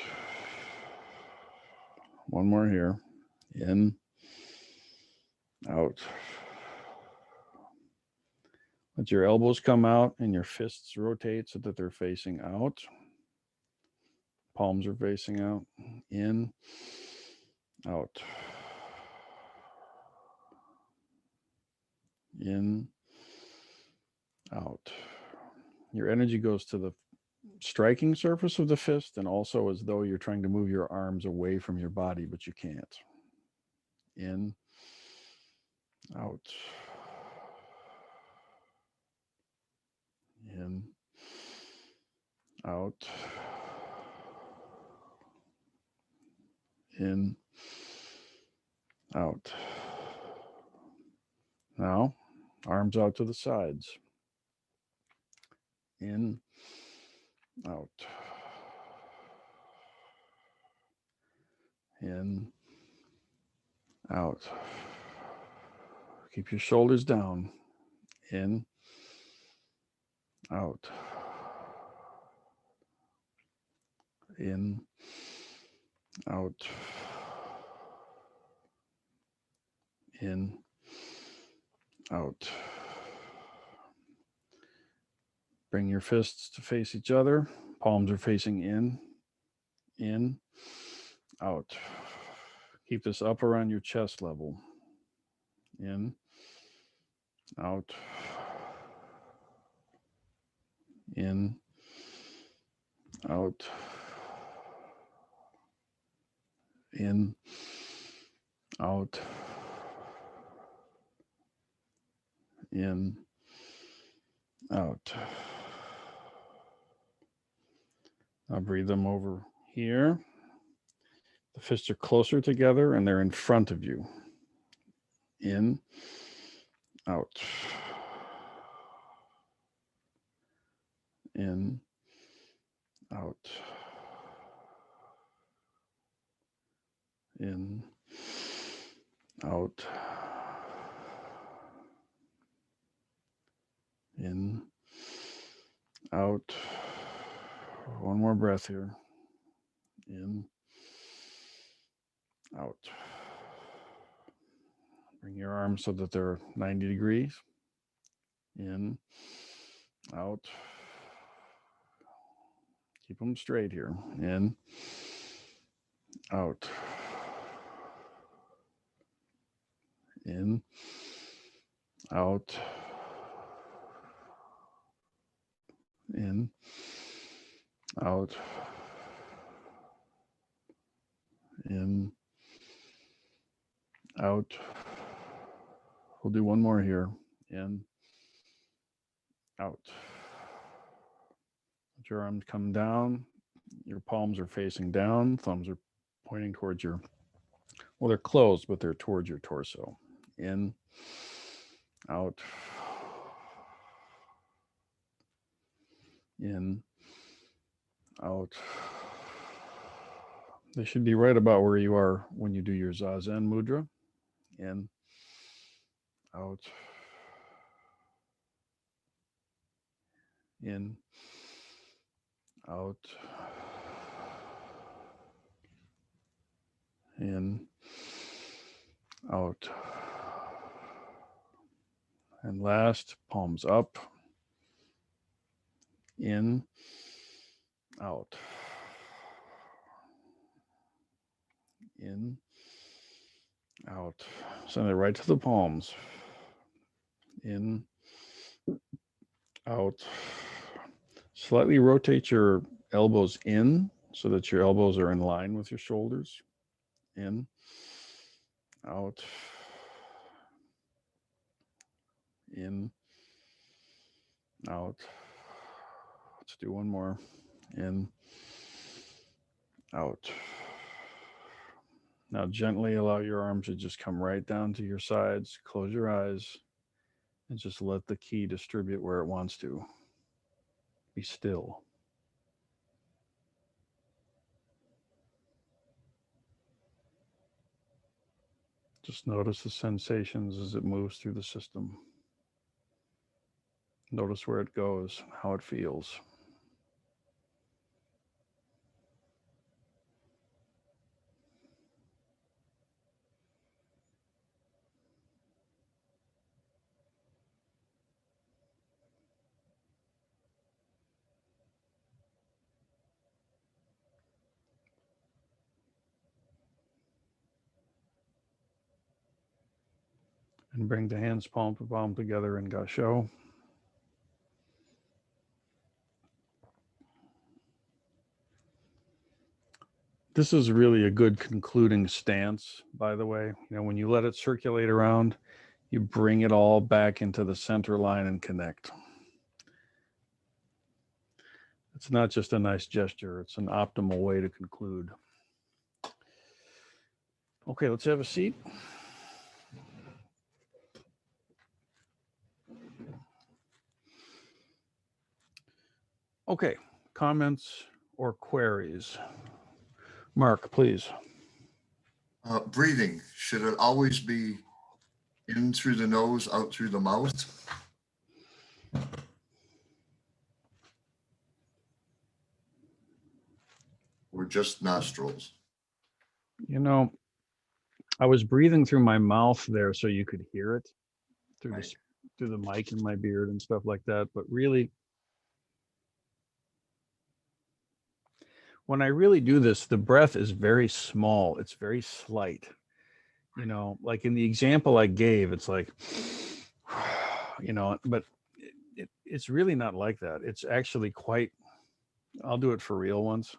One more here. In, out. Let your elbows come out and your fists rotate so that they're facing out. Palms are facing out. In, out. In, out. Your energy goes to the striking surface of the fist, and also as though you're trying to move your arms away from your body, but you can't. In, out, in, out, in, out. Now, arms out to the sides. In, out. In, out. Keep your shoulders down. In, out. In, out. In, out. Bring your fists to face each other. Palms are facing in, out. Keep this up around your chest level. In, out. In, out. In, out. In, out. Now breathe them over here. The fists are closer together and they're in front of you. In, out. In, out. In, out. In, out. One more breath here. In, out. Bring your arms so that they're 90 degrees. In, out. Keep them straight here. In, out. In, out. In, out. In, out. We'll do one more here. In, out. Let your arms come down. Your palms are facing down. Thumbs are pointing towards your, well, they're closed, but they're towards your torso. In, out. In, out. They should be right about where you are when you do your Zazen mudra. In, out. In, out. In, out. And last, palms up. In, out. In, out. Send it right to the palms. In, out. Slightly rotate your elbows in so that your elbows are in line with your shoulders. In, out. In, out. Let's do one more. In, out. Now gently allow your arms to just come right down to your sides. Close your eyes and just let the ki distribute where it wants to. Be still. Just notice the sensations as it moves through the system. Notice where it goes, how it feels. And bring the hands palm to palm together in Gasho. This is really a good concluding stance, by the way. You know, when you let it circulate around, you bring it all back into the center line and connect. It's not just a nice gesture, it's an optimal way to conclude. Okay, let's have a seat. Okay, comments or queries? Mark, please. Breathing, should it always be in through the nose, out through the mouth? Or just nostrils? You know, I was breathing through my mouth there so you could hear it through Right. through the mic in my beard and stuff like that. But really, when I really do this, the breath is very small. It's very slight. You know, like in the example I gave, it's like, you know, but it's really not like that. It's actually quite, I'll do it for real once.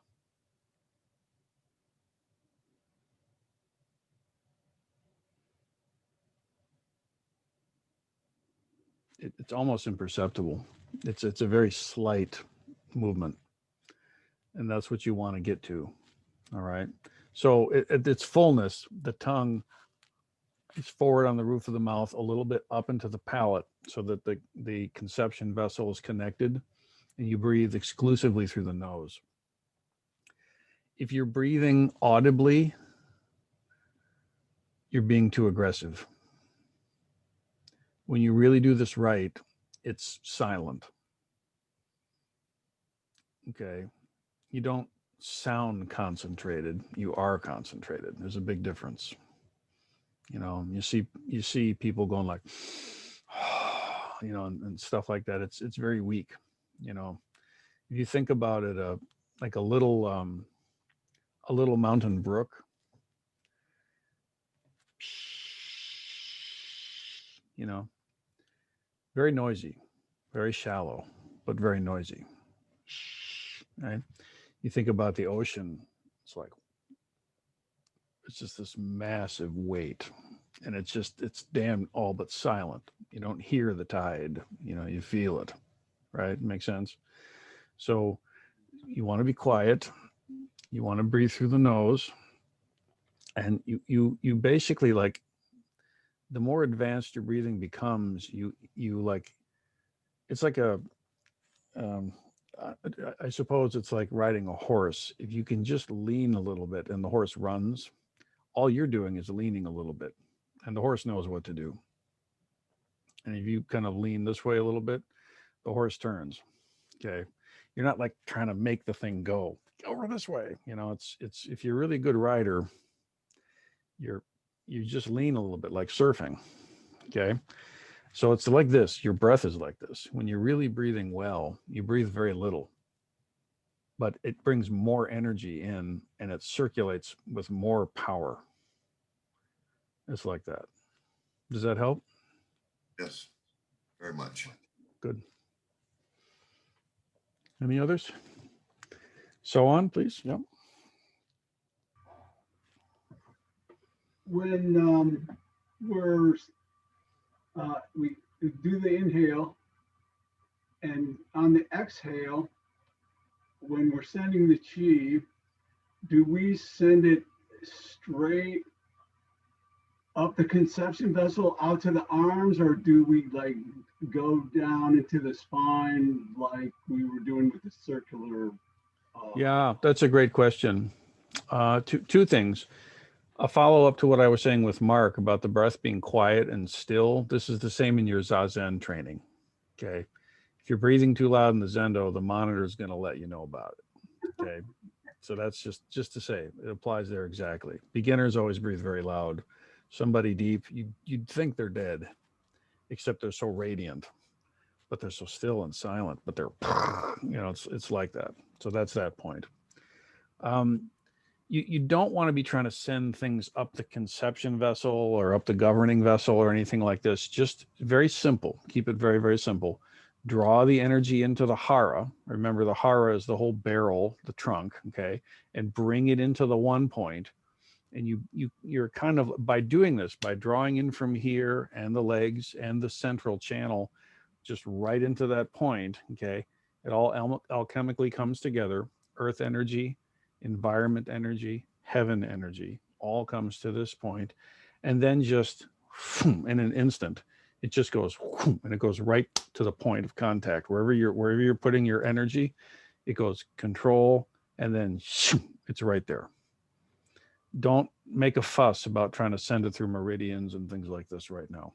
It's almost imperceptible. It's a very slight movement, and that's what you want to get to. All right. So at its fullness, the tongue is forward on the roof of the mouth, a little bit up into the palate, so that the conception vessel is connected, and you breathe exclusively through the nose. If you're breathing audibly, you're being too aggressive. When you really do this right, it's silent. Okay. You don't sound concentrated. You are concentrated. There's a big difference. You know, you see people going like, you know, and stuff like that. It's very weak. You know, if you think about it, like a little mountain brook, you know, very noisy, very shallow, but very noisy. Right? You think about the ocean, it's like, it's just this massive weight, and it's damn all but silent. You don't hear the tide, you know, you feel it, right? Makes sense. So you want to be quiet, you want to breathe through the nose, and you basically, like, the more advanced your breathing becomes, you like, it's like a um, I suppose it's like riding a horse. If you can just lean a little bit and the horse runs, all you're doing is leaning a little bit, and the horse knows what to do. And if you kind of lean this way a little bit, the horse turns. Okay. You're not like trying to make the thing go over this way. You know, it's if you're a really good rider, you just lean a little bit, like surfing. Okay. So it's like this. Your breath is like this. When you're really breathing well, you breathe very little, but it brings more energy in and it circulates with more power. It's like that. Does that help? Yes, very much. Good. Any others? So on, please. Yep. When we do the inhale, and on the exhale, when we're sending the chi, do we send it straight up the conception vessel out to the arms, or do we like go down into the spine like we were doing with the circular? Yeah, that's a great question. Two things. A follow-up to what I was saying with Mark about the breath being quiet and still. This is the same in your Zazen training. Okay. If you're breathing too loud in the Zendo, the monitor is going to let you know about it. Okay. So that's just to say it applies there exactly. Beginners always breathe very loud. Somebody deep, you'd think they're dead, except they're so radiant, but they're so still and silent, but they're, you know, it's like that. So that's that point. You don't want to be trying to send things up the conception vessel or up the governing vessel or anything like this. Just very simple. Keep it very, very simple. draw the energy into the hara. Remember, the hara is the whole barrel, the trunk, okay? And bring it into the one point. And you're kind of, by doing this, by drawing in from here and the legs and the central channel, just right into that point, okay? It all alchemically comes together. Earth energy, environment energy, heaven energy, all comes to this point. And then just in an instant, it just goes and it goes right to the point of contact. Wherever you're putting your energy, it goes control, and then it's right there. Don't make a fuss about trying to send it through meridians and things like this right now.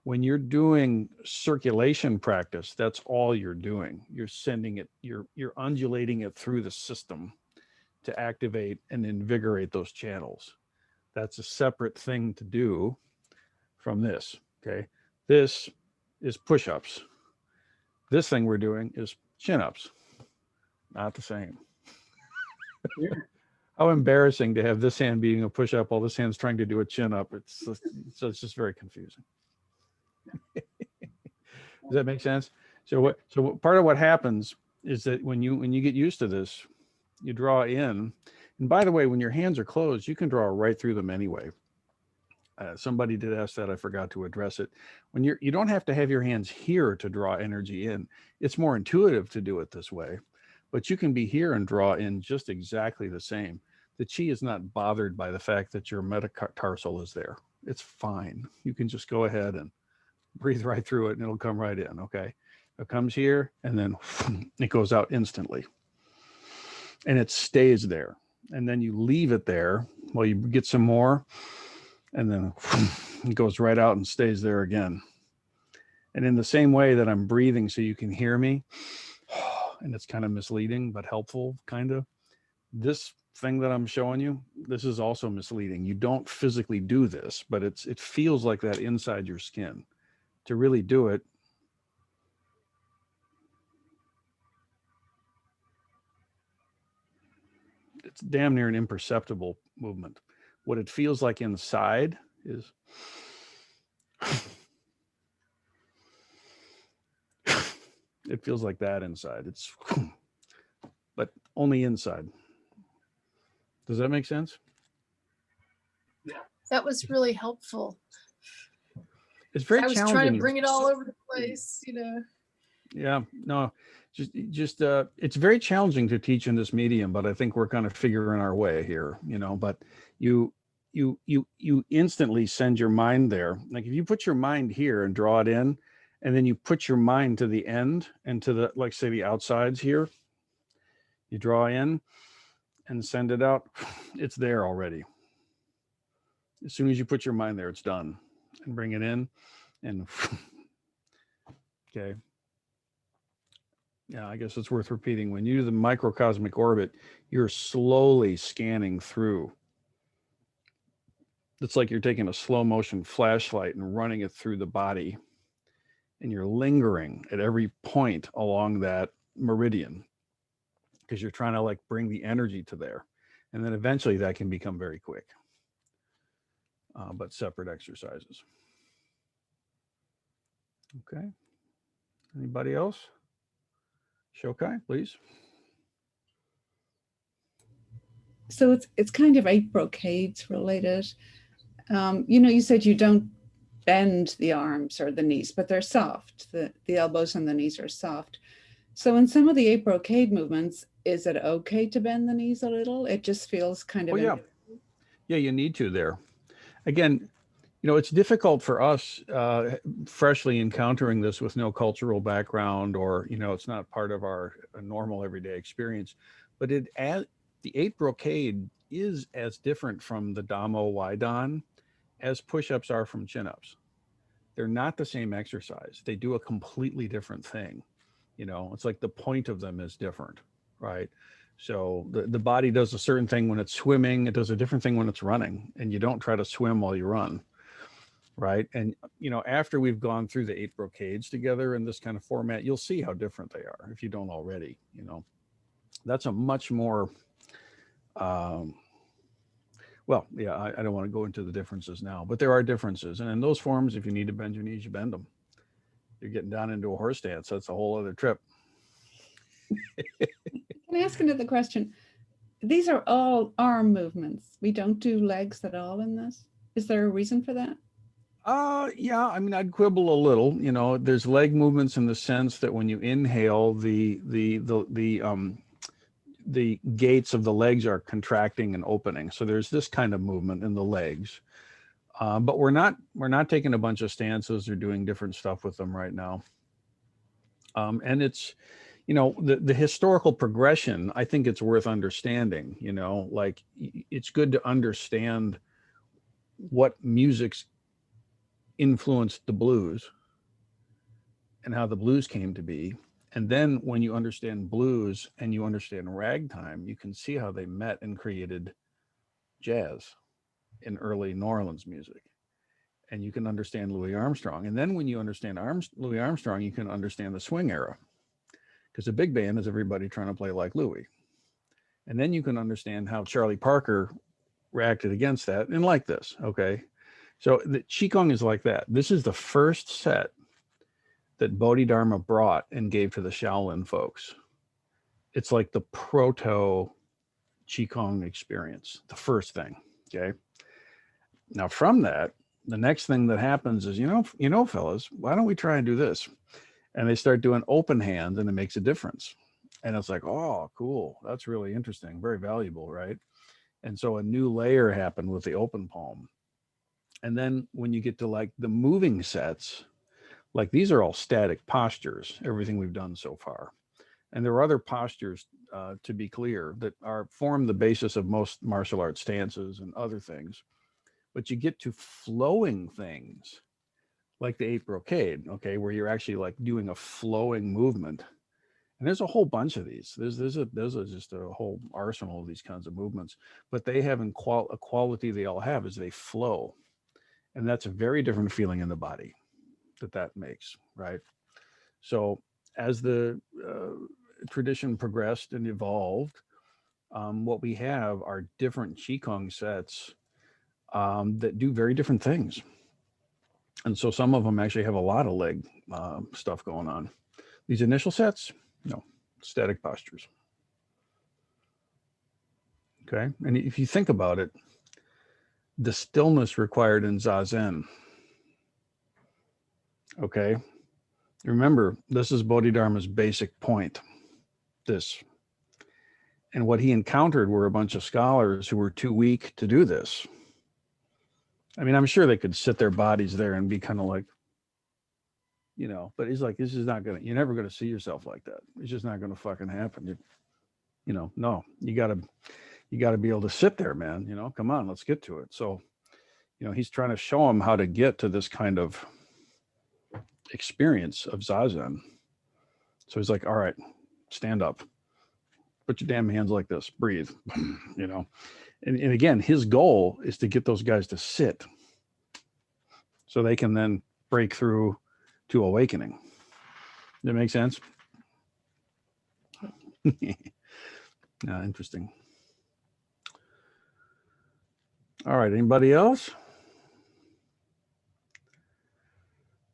When you're doing circulation practice, that's all you're doing. You're sending it, you're undulating it through the system to activate and invigorate those channels. That's a separate thing to do from this, okay? This is push-ups. This thing we're doing is chin-ups. Not the same. Yeah. How embarrassing to have this hand being a push-up while this hand's trying to do a chin-up. So it's just very confusing. Does that make sense? So part of what happens is that when you get used to this, you draw in. And by the way, when your hands are closed, you can draw right through them anyway. Somebody did ask that, I forgot to address it. When you don't have to have your hands here to draw energy in. It's more intuitive to do it this way, but you can be here and draw in just exactly the same. The chi is not bothered by the fact that your metatarsal is there. It's fine. You can just go ahead and breathe right through it and it'll come right in, okay? It comes here and then it goes out instantly. And it stays there. And then you leave it there while you get some more, and then it goes right out and stays there again. And in the same way that I'm breathing so you can hear me, and it's kind of misleading, but helpful, kind of, this thing that I'm showing you, this is also misleading. You don't physically do this, but it feels like that inside your skin. To really do it, it's damn near an imperceptible movement. What it feels like inside is it feels like that inside. It's but only inside. Does that make sense? That was really helpful. It's very I was challenging. trying to bring it all over the place, Yeah, no, just it's very challenging to teach in this medium, but I think we're kind of figuring our way here, but you instantly send your mind there. Like if you put your mind here and draw it in, and then you put your mind to the end and to the, like say the outsides here, you draw in and send it out, it's there already. As soon as you put your mind there, it's done. And bring it in and okay. Yeah, I guess it's worth repeating. When you do the microcosmic orbit, you're slowly scanning through. It's like you're taking a slow motion flashlight and running it through the body. And you're lingering at every point along that meridian because you're trying to like bring the energy to there. And then eventually that can become very quick, but separate exercises. Okay. Anybody else? Shokai, please. So it's kind of 8 brocades related. You said you don't bend the arms or the knees, but they're soft. The elbows and the knees are soft. So in some of the 8 brocade movements, is it okay to bend the knees a little? It just feels kind of. Oh, yeah. Yeah, you need to there. Again, it's difficult for us freshly encountering this with no cultural background, or, it's not part of our normal everyday experience. But the 8 brocade is as different from the Mo Wai Dan as push-ups are from chin-ups. They're not the same exercise. They do a completely different thing. It's like the point of them is different, right? So the body does a certain thing when it's swimming. It does a different thing when it's running. And you don't try to swim while you run, right? And, after we've gone through the 8 brocades together in this kind of format, you'll see how different they are if you don't already, That's a much more, well, yeah, I don't want to go into the differences now, but there are differences. And in those forms, if you need to bend your knees, you bend them. You're getting down into a horse dance. That's a whole other trip. Can I ask another question? These are all arm movements. We don't do legs at all in this. Is there a reason for that? Yeah, I mean, I'd quibble a little. You know, there's leg movements in the sense that when you inhale, the gates of the legs are contracting and opening. So there's this kind of movement in the legs. But we're not taking a bunch of stances or doing different stuff with them right now. And it's, you know, the historical progression, I think it's worth understanding, you know, like it's good to understand what music's influenced the blues and how the blues came to be. And then when you understand blues and you understand ragtime, you can see how they met and created jazz in early New Orleans music. And you can understand Louis Armstrong. And then when you understand Louis Armstrong, you can understand the swing era. Because a big band is everybody trying to play like Louis. And then you can understand how Charlie Parker reacted against that and like this, okay? So the Qigong is like that. This is the first set that Bodhidharma brought and gave to the Shaolin folks. It's like the proto Qigong experience, the first thing, okay? Now from that, the next thing that happens is, you know, fellas, why don't we try and do this? And they start doing open hands and it makes a difference. And it's like, oh, cool. That's really interesting. Very valuable, right? And so a new layer happened with the open palm. And then when you get to like the moving sets, like these are all static postures, everything we've done so far. And there are other postures, to be clear, that form the basis of most martial arts stances and other things. But you get to flowing things like the 8 brocade, okay, where you're actually like doing a flowing movement. And there's a whole bunch of these. There's just a whole arsenal of these kinds of movements, but they have a quality they all have is they flow. And that's a very different feeling in the body that makes, right? So as the tradition progressed and evolved, what we have are different Qigong sets that do very different things. And so some of them actually have a lot of leg stuff going on. These initial sets, no, static postures. Okay, and if you think about it, the stillness required in Zazen, okay, remember, this is Bodhidharma's basic point, this. And what he encountered were a bunch of scholars who were too weak to do this. I mean, I'm sure they could sit their bodies there and be kind of like, you know, but he's like, this is not gonna, you're never gonna see yourself like that. It's just not gonna fucking happen. You know, no, you gotta be able to sit there, man. You know, come on, let's get to it. So, you know, he's trying to show him how to get to this kind of experience of Zazen. So he's like, all right, stand up, put your damn hands like this, breathe, you know. And again, his goal is to get those guys to sit so they can then break through to awakening. Does that make sense? Interesting. All right, anybody else?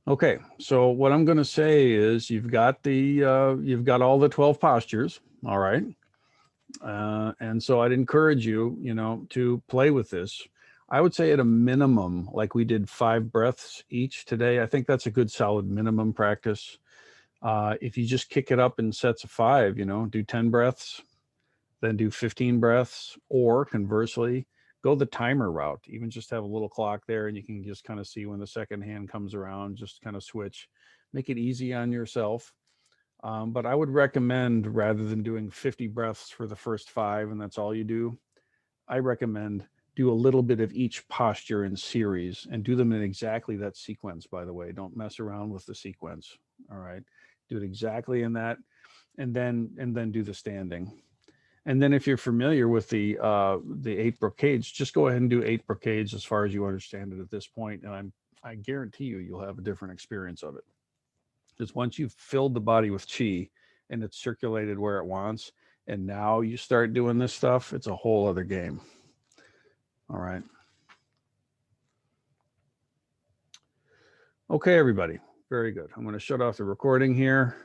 Okay, so what I'm going to say is you've got all the 12 postures, all right? And so I'd encourage you, you know, to play with this. I would say at a minimum, like we did 5 breaths each today. I think that's a good solid minimum practice. If you just kick it up in sets of 5, you know, do 10 breaths, then do 15 breaths, or conversely, go the timer route. Even just have a little clock there and you can just kind of see when the second hand comes around, just kind of switch, make it easy on yourself. But I would recommend, rather than doing 50 breaths for the first 5 and that's all you do, I recommend do a little bit of each posture in series and do them in exactly that sequence, by the way. Don't mess around with the sequence. All right. Do it exactly in that, and then do the standing. And then if you're familiar with the 8 brocades, just go ahead and do 8 brocades as far as you understand it at this point. And I guarantee you'll have a different experience of it. Because once you've filled the body with chi and it's circulated where it wants, and now you start doing this stuff, it's a whole other game. All right. Okay, everybody. Very good. I'm going to shut off the recording here.